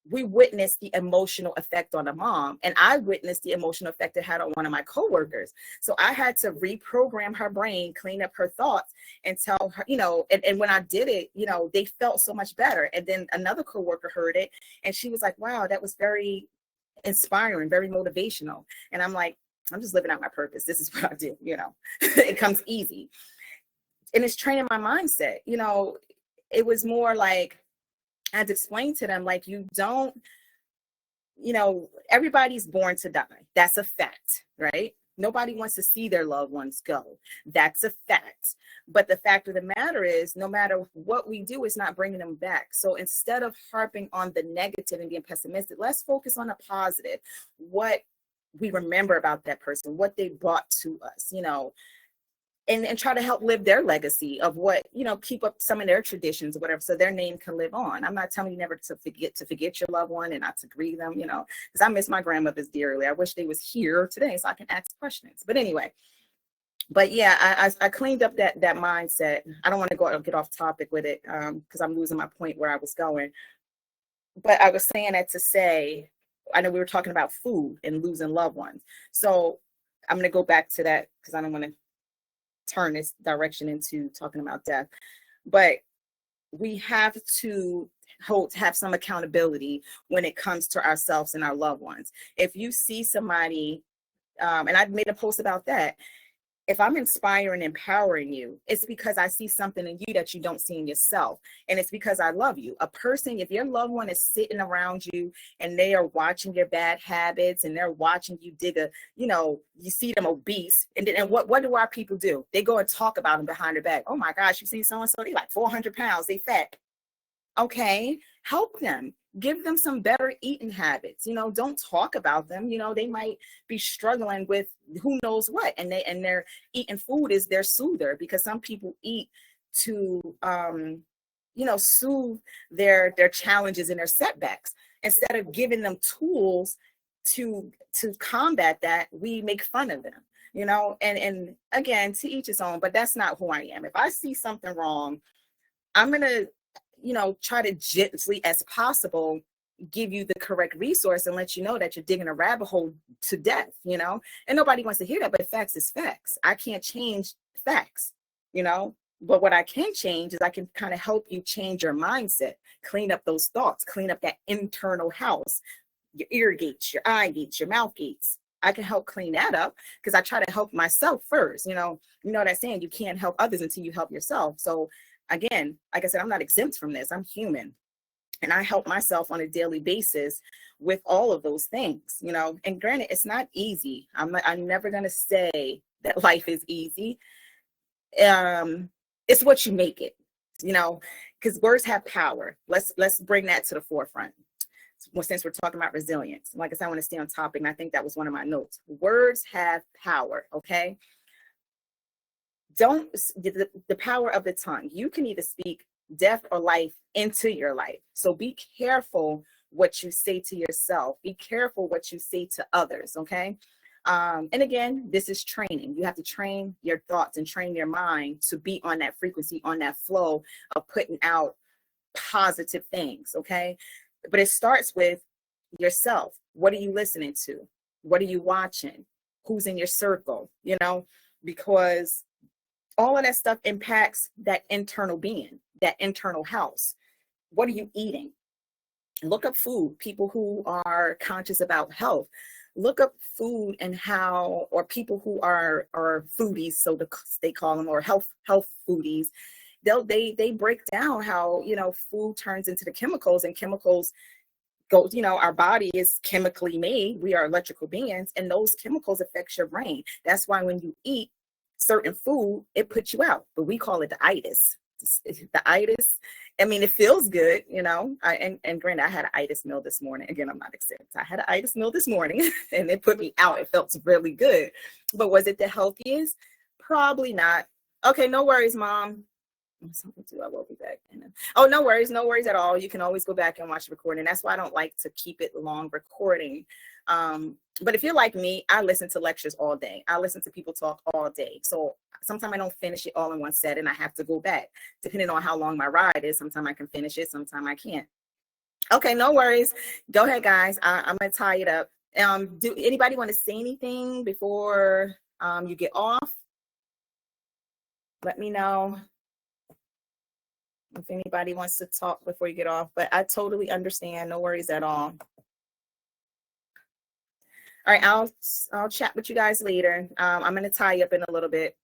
we witnessed the emotional effect on the mom, and I witnessed the emotional effect it had on one of my coworkers. So I had to reprogram her brain, clean up her thoughts, and tell her, and when I did it, they felt so much better. And then another coworker heard it, and she was like, wow, that was very inspiring, very motivational. And I'm like, I'm just living out my purpose. This is what I do, it comes easy. And it's training my mindset. it was more like, I had to explain to them, like, you don't, everybody's born to die. That's a fact, right? Nobody wants to see their loved ones go. That's a fact. But the fact of the matter is, no matter what we do, it's not bringing them back. So instead of harping on the negative and being pessimistic, let's focus on the positive. What we remember about that person, what they brought to us, and try to help live their legacy of what, keep up some of their traditions or whatever, so their name can live on. I'm not telling you never to forget your loved one and not to grieve them, because I miss my grandmothers dearly. I wish they was here today so I can ask questions. But anyway, yeah, I cleaned up that mindset. I don't want to get off topic with it because I'm losing my point where I was going. But I was saying that to say, I know we were talking about food and losing loved ones. So I'm going to go back to that because I don't want to turn this direction into talking about death. But we have to have some accountability when it comes to ourselves and our loved ones. If you see somebody, and I've made a post about that, if I'm inspiring, empowering you, it's because I see something in you that you don't see in yourself. And it's because I love you. A person, if your loved one is sitting around you and they are watching your bad habits and they're watching you you see them obese. And what do our people do? They go and talk about them behind their back. Oh my gosh, you see so-and-so, they like 400 pounds, they fat. Okay, help them. Give them some better eating habits. Don't talk about them. They might be struggling with who knows what, and their eating food is their soother, because some people eat to soothe their challenges and their setbacks. Instead of giving them tools to combat that, we make fun of them. And again, to each his own, but that's not who I am. If I see something wrong, I'm gonna try to gently as possible give you the correct resource and let you know that you're digging a rabbit hole to death, and nobody wants to hear that, but facts is facts. I can't change facts, but what I can change is I can kind of help you change your mindset, clean up those thoughts, clean up that internal house, your ear gates, your eye gates, your mouth gates. I can help clean that up because I try to help myself first. That saying, you can't help others until you help yourself. So again, like I said, I'm not exempt from this. I'm human. And I help myself on a daily basis with all of those things, and granted, it's not easy. I'm never going to say that life is easy. It's what you make it, because words have power. Let's bring that to the forefront. Well, since we're talking about resilience, like I said, I want to stay on topic. And I think that was one of my notes. Words have power. Okay. The power of the tongue. You can either speak death or life into your life. So be careful what you say to yourself. Be careful what you say to others. Okay. And again, this is training. You have to train your thoughts and train your mind to be on that frequency, on that flow of putting out positive things. Okay. But it starts with yourself. What are you listening to? What are you watching? Who's in your circle? Because all of that stuff impacts that internal being, that internal house. What are you eating? Look up food. People who are conscious about health, look up food and how, or people who are foodies, so they call them, or health foodies. They break down how, food turns into the chemicals, and chemicals go, our body is chemically made. We are electrical beings, and those chemicals affect your brain. That's why when you eat certain food, it puts you out, but we call it the itis. The itis. I mean, it feels good, and granted, I had an itis meal this morning. Again, I'm not exempt. I had an itis meal this morning and it put me out. It felt really good, but was it the healthiest? Probably not. Okay. No worries, Mom. I will be back. Oh, no worries at all. You can always go back and watch the recording. That's why I don't like to keep it long recording. But if you're like me, I listen to lectures all day. I listen to people talk all day. So sometimes I don't finish it all in one set and I have to go back. Depending on how long my ride is, sometimes I can finish it, sometimes I can't. Okay, no worries. Go ahead, guys. I'm going to tie it up. Do anybody want to say anything before you get off? Let me know if anybody wants to talk before you get off, but I totally understand. No worries at all. All right, I'll chat with you guys later. I'm going to tie you up in a little bit.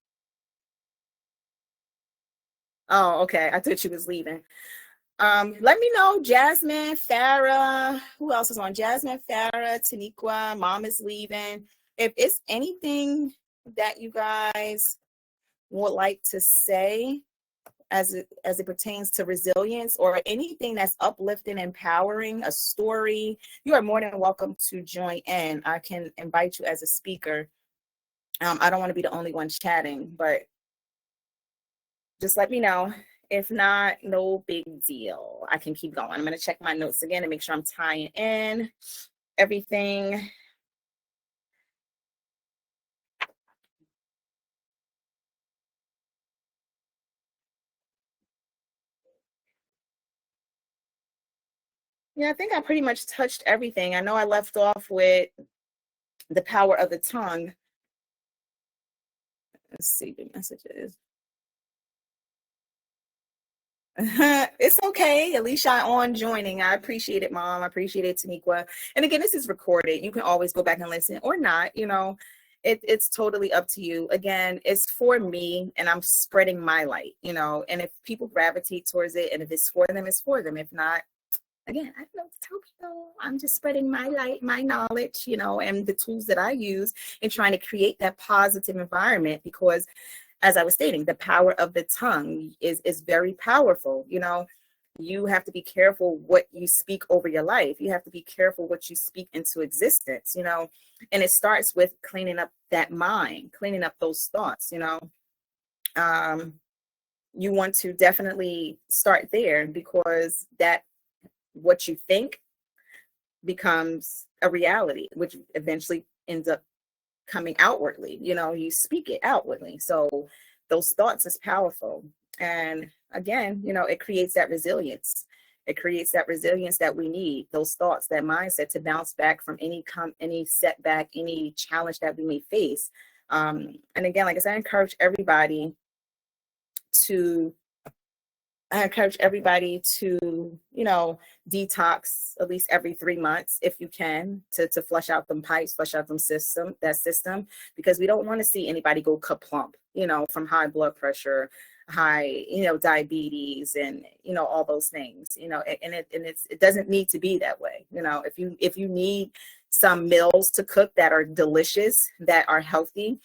Oh, okay. I thought you was leaving. Let me know, Jasmine, Farah, who else is on? Jasmine, Farah, Taniqua, Mom is leaving. If it's anything that you guys would like to say as it pertains to resilience or anything that's uplifting, empowering, a story, you are more than welcome to join in. I can invite you as a speaker. I don't want to be the only one chatting, but just let me know. If not, no big deal. I can keep going. I'm going to check my notes again and make sure I'm tying in everything. Yeah, I think I pretty much touched everything. I know I left off with the power of the tongue. Let's see the messages. It's okay. At least y'all on joining. I appreciate it, Mom. I appreciate it, Taniqua. And again, this is recorded. You can always go back and listen or not. It's totally up to you. Again, it's for me and I'm spreading my light, and if people gravitate towards it and if it's for them, it's for them. If not, again, I don't know what to tell people. I'm just spreading my light, my knowledge, and the tools that I use in trying to create that positive environment because as I was stating, the power of the tongue is very powerful. You have to be careful what you speak over your life. You have to be careful what you speak into existence, and it starts with cleaning up that mind, cleaning up those thoughts. You want to definitely start there because that what you think becomes a reality, which eventually ends up coming outwardly. You speak it outwardly. So those thoughts is powerful. And again, it creates that resilience. It creates that resilience that we need, those thoughts, that mindset to bounce back from any setback, any challenge that we may face. And again, like I said, to I encourage everybody to, detox at least every 3 months if you can, to flush out them pipes, flush out that system, because we don't want to see anybody go kaplump, from high blood pressure, high, diabetes, and all those things, it doesn't need to be that way. If you need some meals to cook that are delicious, that are healthy,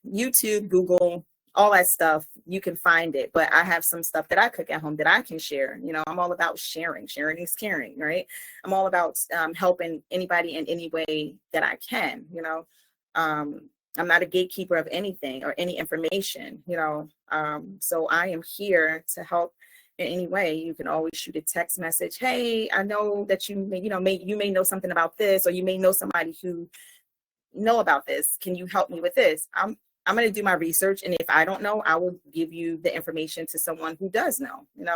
YouTube, Google, all that stuff, you can find it. But I have some stuff that I cook at home that I can share. I'm all about sharing. Sharing is caring, right? I'm all about helping anybody in any way that I can. I'm not a gatekeeper of anything or any information. So I am here to help in any way. You can always shoot a text message. Hey, I know that you may know something about this, or you may know somebody who know about this. Can you help me with this? I'm going to do my research, and if I don't know, I will give you the information to someone who does know. And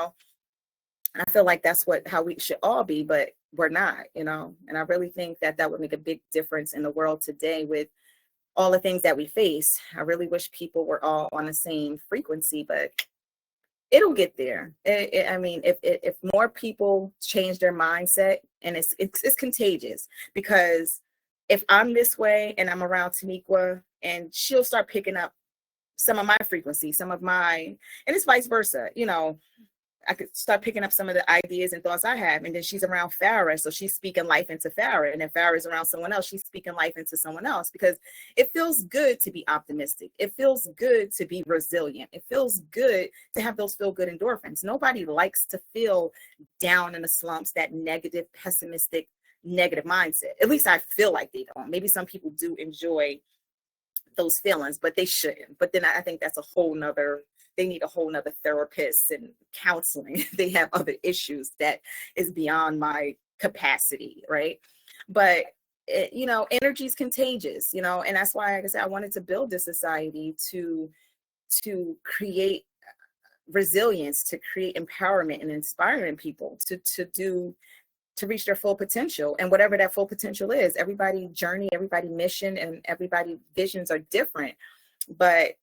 I feel like that's how we should all be, but we're not. And I really think that would make a big difference in the world today with all the things that we face. I really wish people were all on the same frequency, but it'll get there. I mean, if more people change their mindset, and it's contagious, because if I'm this way and I'm around Taniqua, and she'll start picking up some of my frequency, and it's vice versa. I could start picking up some of the ideas and thoughts I have, and then she's around Farah, so she's speaking life into Farah, and then Farah is around someone else, she's speaking life into someone else, because it feels good to be optimistic. It feels good to be resilient. It feels good to have those feel good endorphins. Nobody likes to feel down in the slumps, that negative, pessimistic, negative mindset. At least I feel like they don't. Maybe some people do enjoy those feelings, but they shouldn't. But then I think that's they need a whole nother therapist and counseling. They have other issues that is beyond my capacity, right? But energy is contagious, and that's why, like I said, I wanted to build this society to create resilience, to create empowerment and inspiring people to reach their full potential. And whatever that full potential is, everybody journey, everybody mission, and everybody visions are different. But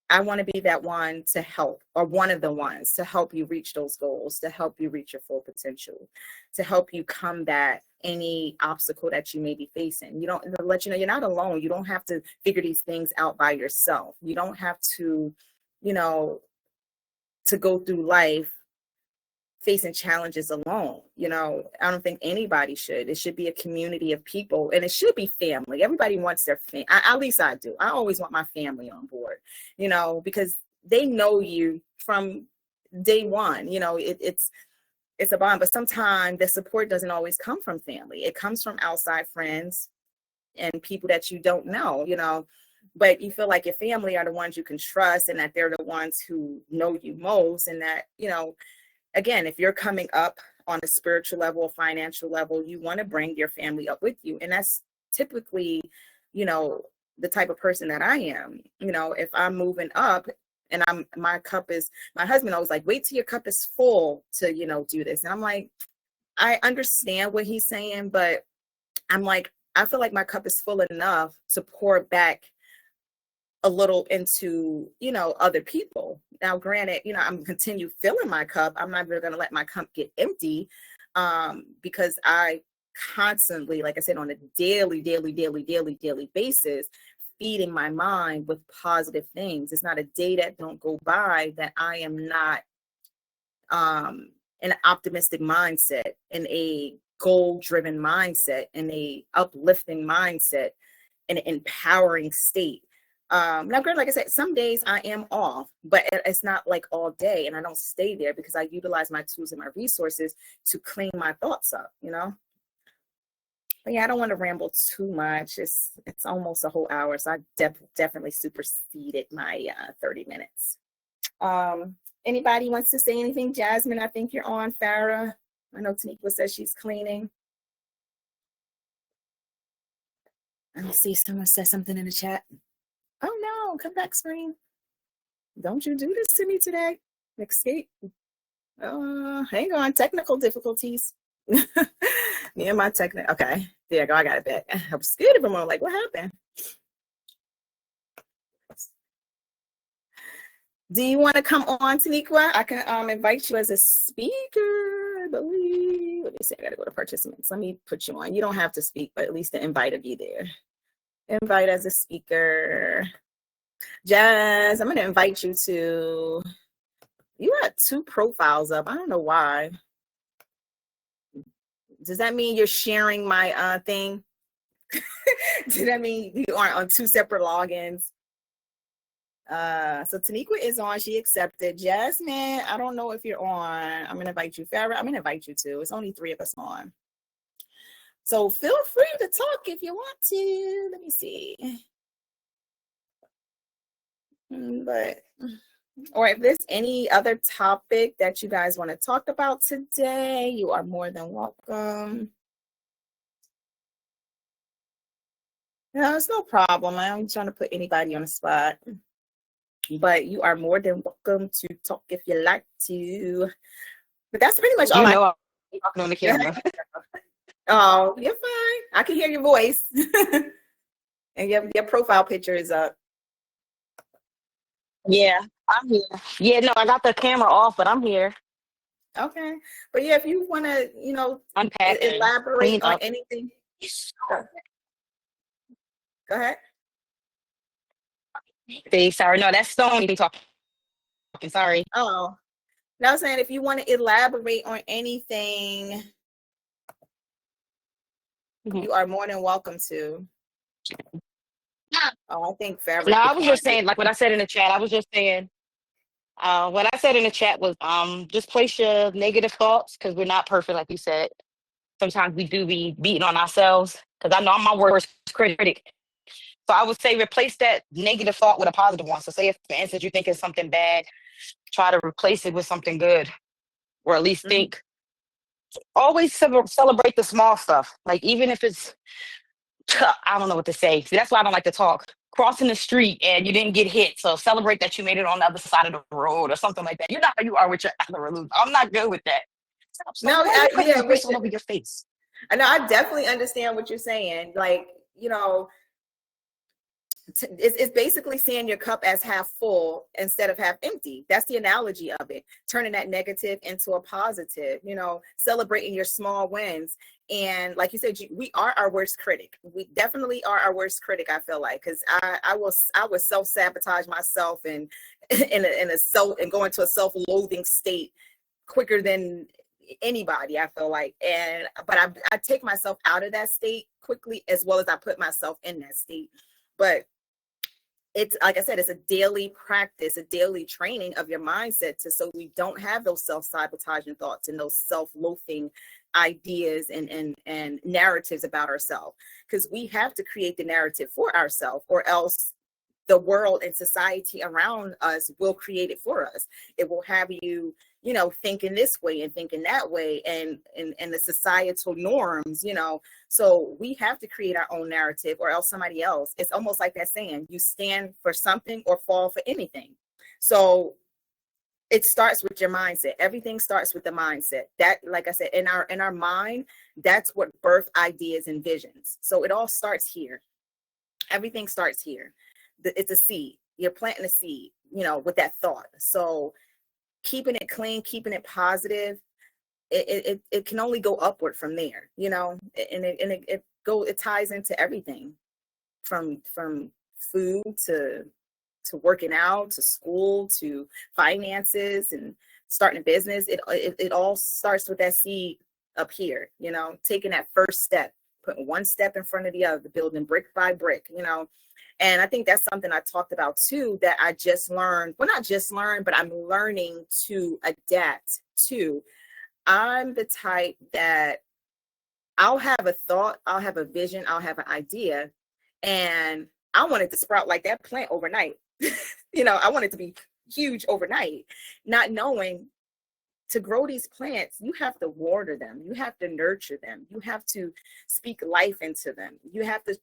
I want to be that one to help, or one of the ones to help you reach those goals, to help you reach your full potential, to help you combat any obstacle that you may be facing. You don't let you know you're not alone. You don't have to figure these things out by yourself. You don't have to, to go through life facing challenges alone. You know, I don't think anybody should. It should be a community of people, and it should be family. Everybody wants their family. At least I do. I always want my family on board, you know, because they know you from day one. You know, it's a bond, but sometimes the support doesn't always come from family. It comes from outside friends and people that you don't know, you know, but you feel like your family are the ones you can trust, and that they're the ones who know you most. And that, you know, again, if you're coming up on a spiritual level, financial level, you want to bring your family up with you. And that's typically, you know, the type of person that I am. You know, if I'm moving up and my husband always like, wait till your cup is full to, you know, do this. And I'm like, I understand what he's saying, but I'm like, I feel like my cup is full enough to pour back a little into, you know, other people. Now, granted, you know, I'm continue filling my cup. I'm not going to let my cup get empty, because I constantly, like I said, on a daily basis, feeding my mind with positive things. It's not a day that don't go by that I am not in an optimistic mindset, in a goal-driven mindset, in a uplifting mindset, in an empowering state. Now, granted, like I said, some days I am off, but it's not like all day, and I don't stay there because I utilize my tools and my resources to clean my thoughts up, you know? But yeah, I don't want to ramble too much. It's almost a whole hour, so I definitely superseded my 30 minutes. Anybody wants to say anything? Jasmine, I think you're on. Farah, I know Taniqua says she's cleaning. Let me see, someone said something in the chat. Oh no, come back, screen. Don't you do this to me today. Escape. Hang on, technical difficulties. Me and my technical. Okay, there you go, I got it back. I was scared of them. I'm like, what happened? Do you want to come on, Taniqua? I can invite you as a speaker, I believe. Let me see, I gotta go to participants. Let me put you on. You don't have to speak, but at least the invite will be there. Invite as a speaker. Jazz, I'm going to invite you to, you got 2 profiles up. I don't know why. Does that mean you're sharing my thing? Does that mean you aren't on 2 separate logins? So Taniqua is on. She accepted. Jasmine, I don't know if you're on. I'm going to invite you. Farrah, I'm going to invite you too. It's only 3 of us on. So feel free to talk if you want to. Let me see. But, or if there's any other topic that you guys want to talk about today, you are more than welcome. No, it's no problem. I'm trying to put anybody on the spot. But you are more than welcome to talk if you like to. But that's pretty much all I'm talking on the camera. Oh, you're fine. I can hear your voice. And your profile picture is up. Yeah, I'm here. Yeah, no, I got the camera off, but I'm here. Okay. But yeah, if you want to, you know, Unpacking, elaborate on anything. Go ahead. Sorry, no, that's Stone talking. Sorry. Oh, now I'm saying if you want to elaborate on anything, you are more than welcome to. Oh, I think fabric. No, I was just saying, like what I said in the chat. I was just saying, what I said in the chat was, just place your negative thoughts, because we're not perfect, like you said. Sometimes we do be beating on ourselves, because I know I'm my worst critic. So I would say replace that negative thought with a positive one. So say if, for instance, you think it's something bad, try to replace it with something good, or at least think. Always celebrate the small stuff. Like even if it's, I don't know what to say. See, that's why I don't like to talk. Crossing the street and you didn't get hit, so celebrate that you made it on the other side of the road or something like that. You know how you are with your algorithm. I'm not good with that. No, yeah, all over your face. I know. I definitely understand what you're saying. Like, you know, It's basically seeing your cup as half full instead of half empty. That's the analogy of it. Turning that negative into a positive, celebrating your small wins. And like you said, we are our worst critic. We definitely are our worst critic, I feel like, because I will self-sabotage myself and in a self and go into a self-loathing state quicker than anybody, I feel like. But I take myself out of that state quickly, as well as I put myself in that state. But it's like I said, it's a daily practice, a daily training of your mindset so we don't have those self-sabotaging thoughts and those self-loathing ideas and narratives about ourselves, because we have to create the narrative for ourselves, or else the world and society around us will create it for us. It will have you, thinking this way and thinking that way, and the societal norms, So we have to create our own narrative, or else somebody else. It's almost like that saying, you stand for something or fall for anything. So it starts with your mindset. Everything starts with the mindset. That, like I said, in our mind, that's what birth ideas and visions. So it all starts here. Everything starts here. It's a seed. You're planting a seed, with that thought. So keeping it clean, keeping it positive, it can only go upward from there, and it ties into everything, from food to working out, to school, to finances, and starting a business. It all starts with that seed up here, taking that first step, putting one step in front of the other, building brick by brick, And I think that's something I talked about too, that I just learned. Well, not just learned, but I'm learning to adapt to. I'm the type that I'll have a thought, I'll have a vision, I'll have an idea, and I want it to sprout like that plant overnight. I want it to be huge overnight, not knowing to grow these plants, you have to water them. You have to nurture them. You have to speak life into them. You have to,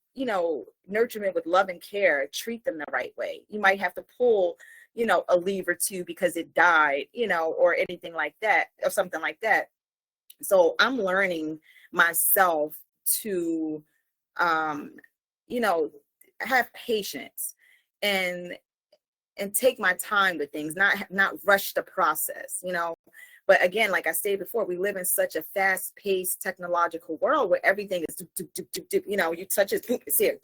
nurture them with love and care, treat them the right way. You might have to pull, a leaf or two because it died, or anything like that, or something like that. So I'm learning myself to, have patience and take my time with things, not rush the process, But again, like I stated before, we live in such a fast-paced technological world where everything is, you touch it, boom, it's here.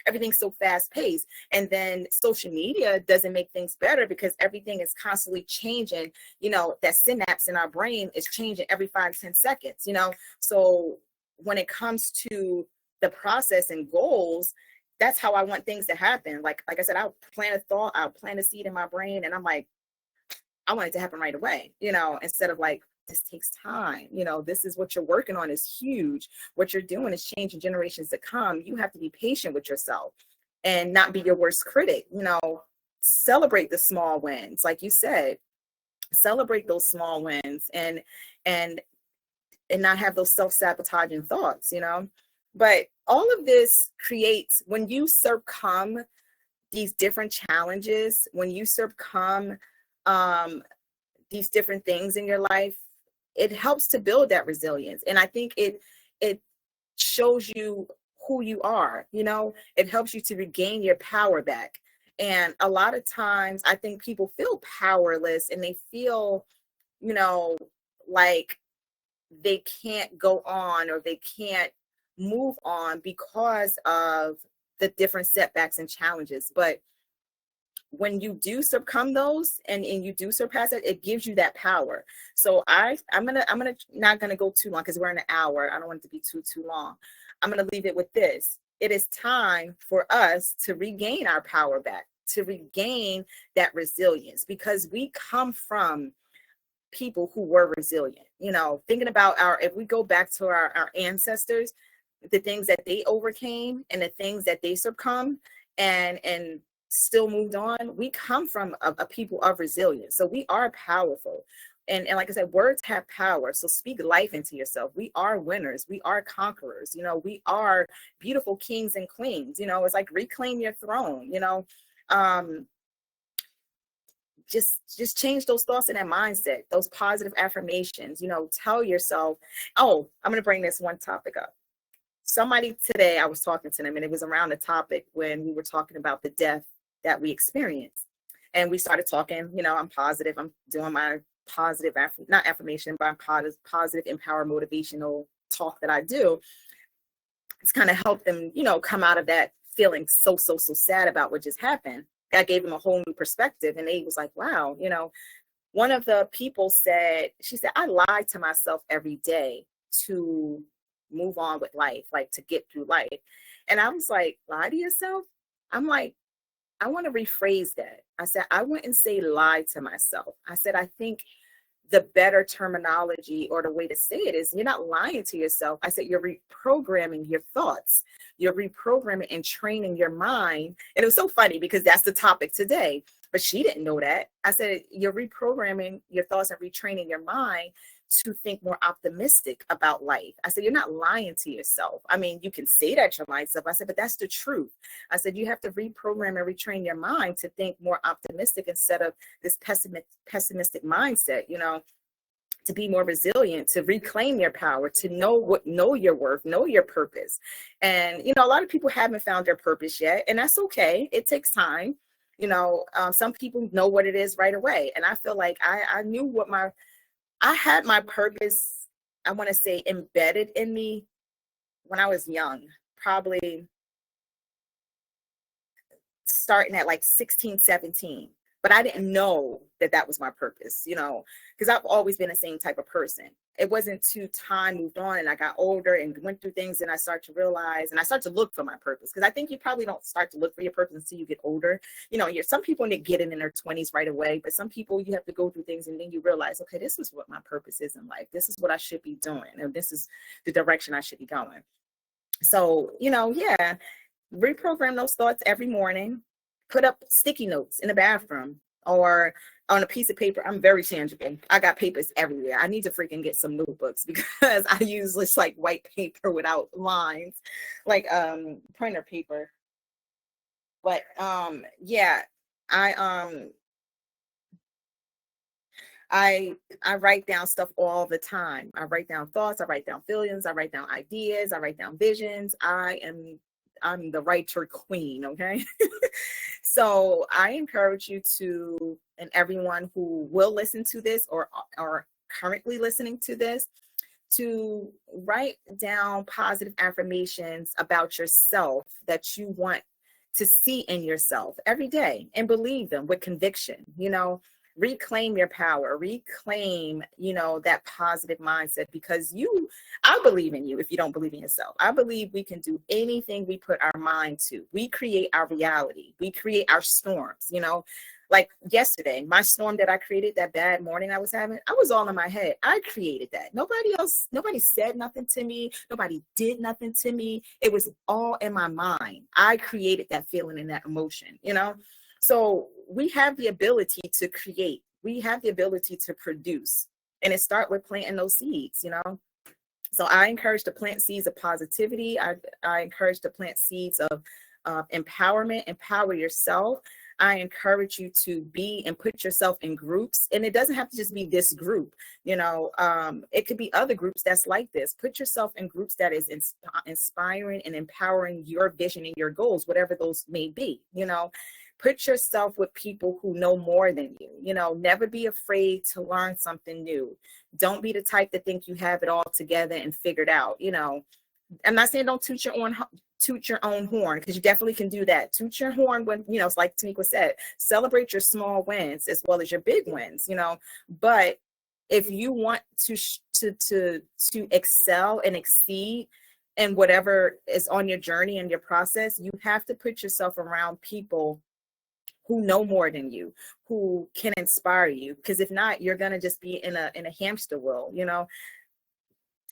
Everything's so fast-paced. And then social media doesn't make things better, because everything is constantly changing. That synapse in our brain is changing every 5-10 seconds, So when it comes to the process and goals, that's how I want things to happen. Like I said, I'll plant a thought, I'll plant a seed in my brain, and I'm like, I want it to happen right away, instead of like, this takes time. This is what you're working on is huge. What you're doing is changing generations to come. You have to be patient with yourself and not be your worst critic. Celebrate the small wins. Like you said, celebrate those small wins and not have those self-sabotaging thoughts, But all of this creates, when you succumb these different challenges, when you succumb these different things in your life, it helps to build that resilience. And I think it shows you who you are, it helps you to regain your power back. And a lot of times I think people feel powerless, and they feel, like they can't go on, or they can't move on because of the different setbacks and challenges. But when you do succumb those and you do surpass it, it gives you that power. So I'm not gonna go too long, because we're in an hour. I don't want it to be too long. I'm gonna leave it with this. It is time for us to regain our power back, to regain that resilience, because we come from people who were resilient. Thinking about if we go back to our ancestors, the things that they overcame and the things that they succumbed and still moved on, we come from a people of resilience. So we are powerful. And like I said, words have power. So speak life into yourself. We are winners. We are conquerors. We are beautiful kings and queens. It's like, reclaim your throne. Just change those thoughts and that mindset, those positive affirmations. Tell yourself, oh, I'm going to bring this one topic up. somebody today, I was talking to them, and it was around the topic when we were talking about the death that we experience. And we started talking, I'm positive. I'm doing my positive, not affirmation, but I'm positive, empower, motivational talk that I do. It's kind of helped them, come out of that feeling so sad about what just happened. I gave them a whole new perspective, and they was like, wow, one of the people said, she said, I lie to myself every day to move on with life, like to get through life. And I was like, lie to yourself? I'm like, I want to rephrase that. I said, I wouldn't say lie to myself. I said, I think the better terminology or the way to say it is you're not lying to yourself. I said, you're reprogramming your thoughts. You're reprogramming and training your mind. And it was so funny because that's the topic today, but she didn't know that. I said, you're reprogramming your thoughts and retraining your mind to think more optimistic about life. I said, you're not lying to yourself. I mean, you can say that you're lying to yourself. I said, but that's the truth. I said, you have to reprogram and retrain your mind to think more optimistic instead of this pessimistic mindset, to be more resilient, to reclaim your power, to know your worth, know your purpose. And, a lot of people haven't found their purpose yet, and that's okay. It takes time. Some people know what it is right away. And I feel like I knew I had my purpose, I want to say, embedded in me when I was young, probably starting at like 16, 17. But I didn't know that was my purpose, because I've always been the same type of person. It wasn't till time moved on and I got older and went through things and I started to realize and I started to look for my purpose. Because I think you probably don't start to look for your purpose until you get older. Some people get it in their 20s right away, but some people you have to go through things and then you realize, okay, this is what my purpose is in life. This is what I should be doing. And this is the direction I should be going. So, reprogram those thoughts every morning. Put up sticky notes in the bathroom or on a piece of paper. I'm very tangible. I got papers everywhere. I need to freaking get some notebooks because I use this like white paper without lines, like printer paper. But I write down stuff all the time. I write down thoughts, I write down feelings, I write down ideas, I write down visions. I'm the writer queen, okay? So I encourage you to, and everyone who will listen to this or are currently listening to this, to write down positive affirmations about yourself that you want to see in yourself every day and believe them with conviction. Reclaim your power, reclaim, that positive mindset, because I believe in you if you don't believe in yourself. I believe we can do anything we put our mind to. We create our reality. We create our storms, like yesterday, my storm that I created, that bad morning I was having, I was all in my head. I created that. Nobody said nothing to me. Nobody did nothing to me. It was all in my mind. I created that feeling and that emotion, So we have the ability to create. We have the ability to produce. And it starts with planting those seeds, So I encourage to plant seeds of positivity. I encourage to plant seeds of empowerment. Empower yourself. I encourage you to be and put yourself in groups. And it doesn't have to just be this group. It could be other groups that's like this. Put yourself in groups that is inspiring and empowering your vision and your goals, whatever those may be, Put yourself with people who know more than you. Never be afraid to learn something new. Don't be the type to think you have it all together and figured out. I'm not saying don't toot your own horn, because you definitely can do that. Toot your horn when, it's like Tanika said, celebrate your small wins as well as your big wins, But if you want to excel and exceed in whatever is on your journey and your process, you have to put yourself around people who know more than you, who can inspire you. Because if not, you're going to just be in a hamster wheel,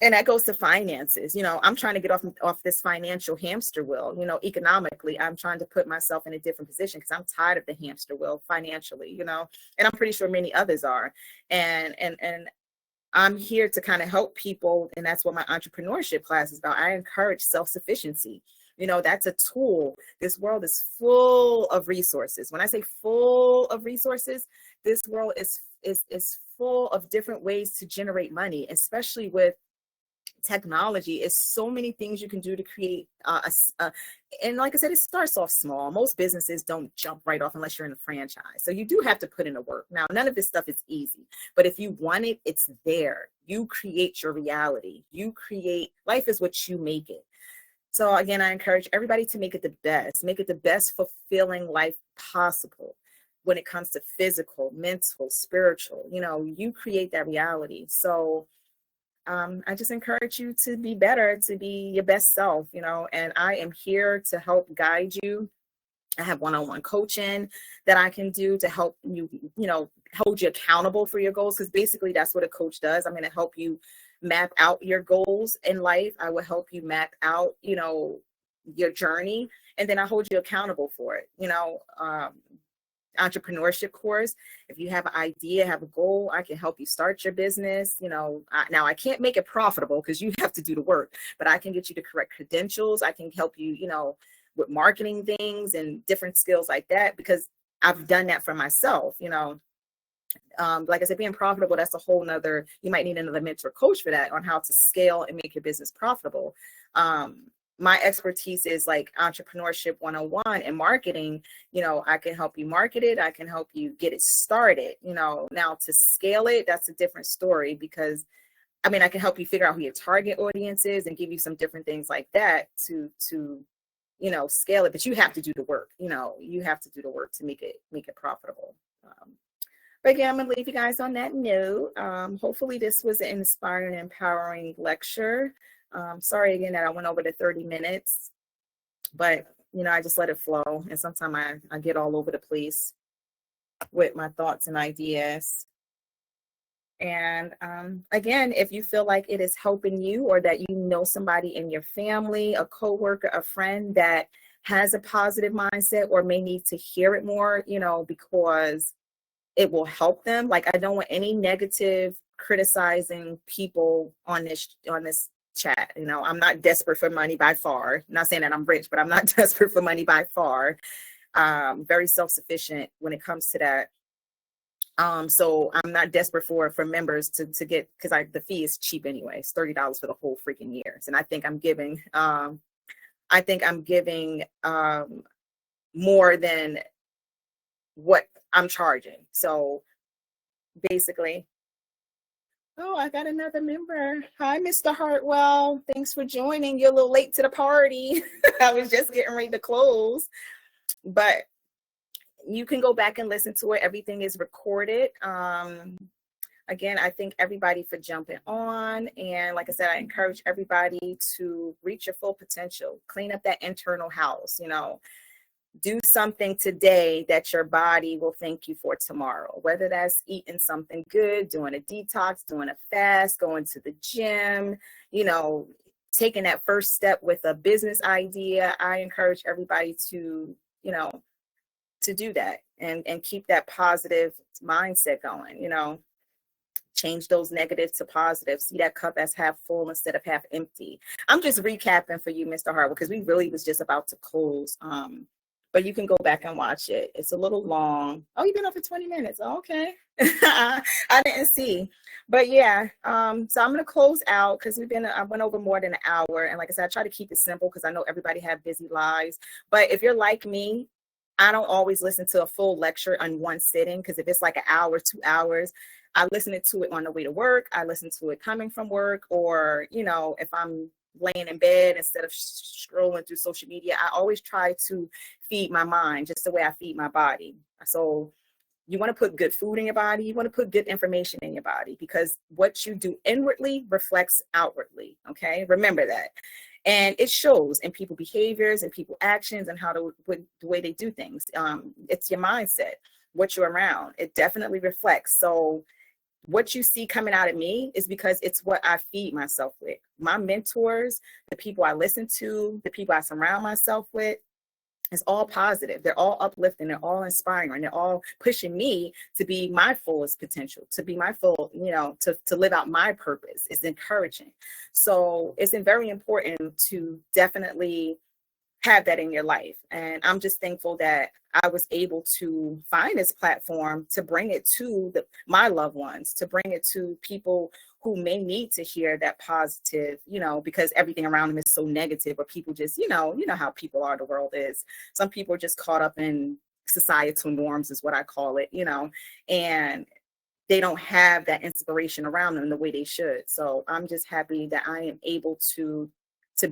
And that goes to finances. I'm trying to get off this financial hamster wheel. Economically, I'm trying to put myself in a different position because I'm tired of the hamster wheel financially, and I'm pretty sure many others are. And I'm here to kind of help people. And that's what my entrepreneurship class is about. I encourage self-sufficiency. That's a tool. This world is full of resources. When I say full of resources, this world is full of different ways to generate money, especially with technology is so many things you can do to create and like I said, it starts off small. Most businesses don't jump right off unless you're in a franchise. So you do have to put in the work. Now, none of this stuff is easy, but if you want it, it's there. You create your reality. You create, life is what you make it. So again, I encourage everybody to make it the best fulfilling life possible when it comes to physical, mental, spiritual. You create that reality. So I just encourage you to be better, to be your best self, and I am here to help guide you. I have one-on-one coaching that I can do to help you, hold you accountable for your goals. Because basically that's what a coach does. I'm going to help you map out your goals in life. I will help you map out, your journey, and then I hold you accountable for it. Entrepreneurship course. If you have an idea, have a goal, I can help you start your business. Now I can't make it profitable because you have to do the work, but I can get you the correct credentials. I can help you, with marketing things and different skills like that, because I've done that for myself. Like I said, being profitable, that's a whole nother, you might need another mentor coach for that, on how to scale and make your business profitable. My expertise is like entrepreneurship 101 and marketing. I can help you market it. I can help you get it started. Now to scale it, that's a different story, because I can help you figure out who your target audience is and give you some different things like that to scale it. But you have to do the work. You have to do the work to make it profitable. But again, I'm going to leave you guys on that note. Hopefully this was an inspiring and empowering lecture. Sorry again that I went over the 30 minutes, but I just let it flow. And sometimes I get all over the place with my thoughts and ideas. And again, if you feel like it is helping you, or that you know somebody in your family, a coworker, a friend that has a positive mindset, or may need to hear it more, because it will help them. Like, I don't want any negative criticizing people on this chat. I'm not desperate for money by far. I'm not saying that I'm rich, but I'm not desperate for money by far. Very self-sufficient when it comes to that. So I'm not desperate for members to get, because the fee is cheap anyway. It's $30 for the whole freaking year. And I think I'm giving more than what I'm charging. So basically, oh, I got another member. Hi, Mr. Hartwell. Thanks for joining. You're a little late to the party. I was just getting ready to close, but you can go back and listen to it. Everything is recorded. Again, I thank everybody for jumping on. And like I said, I encourage everybody to reach your full potential. Clean up that internal house, do something today that your body will thank you for tomorrow, whether that's eating something good, doing a detox, doing a fast, going to the gym, taking that first step with a business idea. I encourage everybody to, to do that and keep that positive mindset going, change those negatives to positive. See that cup as half full instead of half empty. I'm just recapping for you, Mr. Hartwell, because we really was just about to close. But you can go back and watch it. It's a little long. Oh, you've been up for 20 minutes. Oh, okay. I didn't see. But yeah, so I'm going to close out because I went over more than an hour. And like I said, I try to keep it simple because I know everybody have busy lives. But if you're like me, I don't always listen to a full lecture on one sitting, because if it's like an hour, 2 hours, I listen to it on the way to work. I listen to it coming from work, or, if I'm laying in bed instead of scrolling through social media. I always try to feed my mind just the way I feed my body. So you want to put good food in your body. You want to put good information in your body, because what you do inwardly reflects outwardly. Okay. Remember that. And it shows in people behaviors and people actions and the way they do things. It's your mindset, what you're around. It definitely reflects. So what you see coming out of me is because it's what I feed myself with. My mentors, the people I listen to, the people I surround myself with, it's all positive. They're all uplifting. They're all inspiring. They're all pushing me to be my fullest potential, to be my full, to live out my purpose. It's encouraging. So it's very important to definitely have that in your life. And I'm just thankful that I was able to find this platform to bring it to my loved ones, to bring it to people who may need to hear that positive, because everything around them is so negative, or people just, how people are, the world is. Some people are just caught up in societal norms is what I call it, and they don't have that inspiration around them the way they should. So I'm just happy that I am able to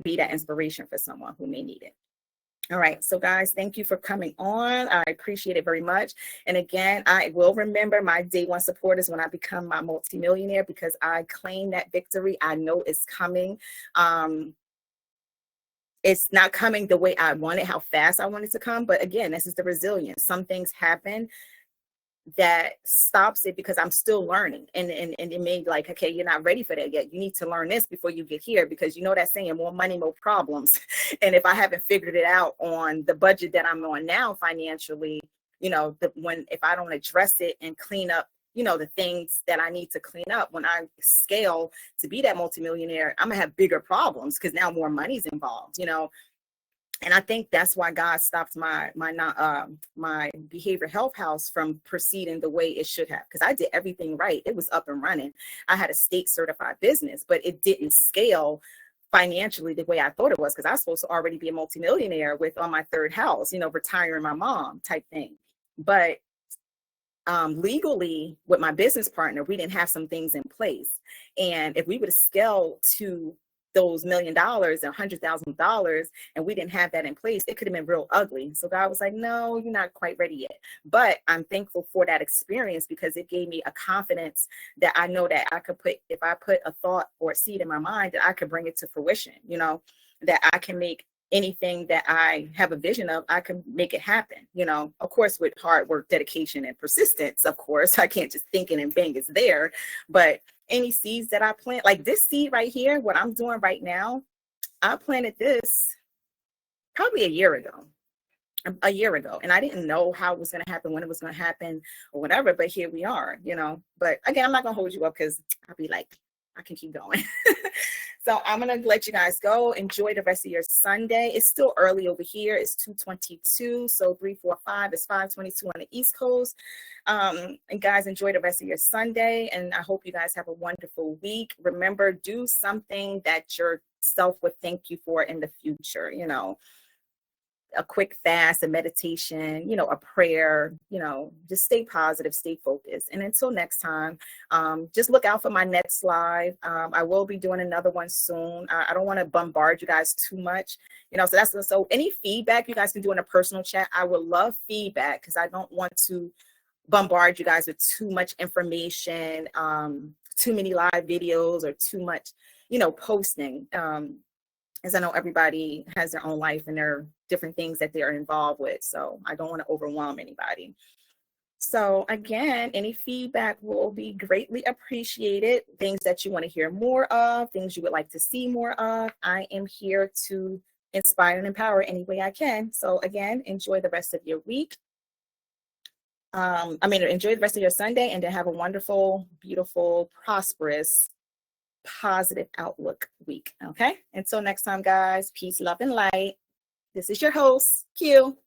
be that inspiration for someone who may need it. All right. So guys, thank you for coming on. I appreciate it very much. And again, I will remember my day one supporters when I become my multimillionaire, because I claim that victory. I know it's coming. It's not coming the way I want it, how fast I want it to come. But again, this is the resilience. Some things happen that stops it because I'm still learning, and it may like, okay, you're not ready for that yet. You need to learn this before you get here, because that saying, more money, more problems. And if I haven't figured it out on the budget that I'm on now financially, if I don't address it and clean up, the things that I need to clean up, when I scale to be that multimillionaire, I'm gonna have bigger problems because now more money's involved, And I think that's why God stopped my behavioral health house from proceeding the way it should have, because I did everything right. It was up and running. I had a state certified business, but it didn't scale financially the way I thought it was, because I was supposed to already be a multimillionaire with on my third house, retiring my mom type thing. But legally, with my business partner, we didn't have some things in place. And if we would have scaled to those $1 million and $100,000 and we didn't have that in place, it could have been real ugly. So God was like, no, you're not quite ready yet. But I'm thankful for that experience, because it gave me a confidence that I know that I could put, if I put a thought or a seed in my mind, that I could bring it to fruition, that I can make anything that I have a vision of, I can make it happen, of course, with hard work, dedication, and persistence. Of course, I can't just think it and bang, it's there. But any seeds that I plant, like this seed right here, what I'm doing right now, I planted this probably a year ago, and I didn't know how it was going to happen, when it was going to happen, or whatever. But here we are, But again, I'm not going to hold you up, because I'll be like, I can keep going. So I'm going to let you guys go. Enjoy the rest of your Sunday. It's still early over here. It's 2:22. So 3:45 is 5:22 on the East Coast. And guys, enjoy the rest of your Sunday. And I hope you guys have a wonderful week. Remember, do something that yourself would thank you for in the future, a quick fast, a meditation, a prayer, just stay positive, stay focused. And until next time, just look out for my next live. I will be doing another one soon. I don't want to bombard you guys too much, so any feedback you guys can do in a personal chat. I would love feedback, because I don't want to bombard you guys with too much information, too many live videos, or too much, posting. As I know everybody has their own life and their different things that they are involved with. So I don't want to overwhelm anybody. So again, any feedback will be greatly appreciated. Things that you want to hear more of, things you would like to see more of. I am here to inspire and empower any way I can. So again, enjoy the rest of your week. Enjoy the rest of your Sunday, and then have a wonderful, beautiful, prosperous, positive outlook week. Okay. Until next time, guys, peace, love, and light. This is your host, Q.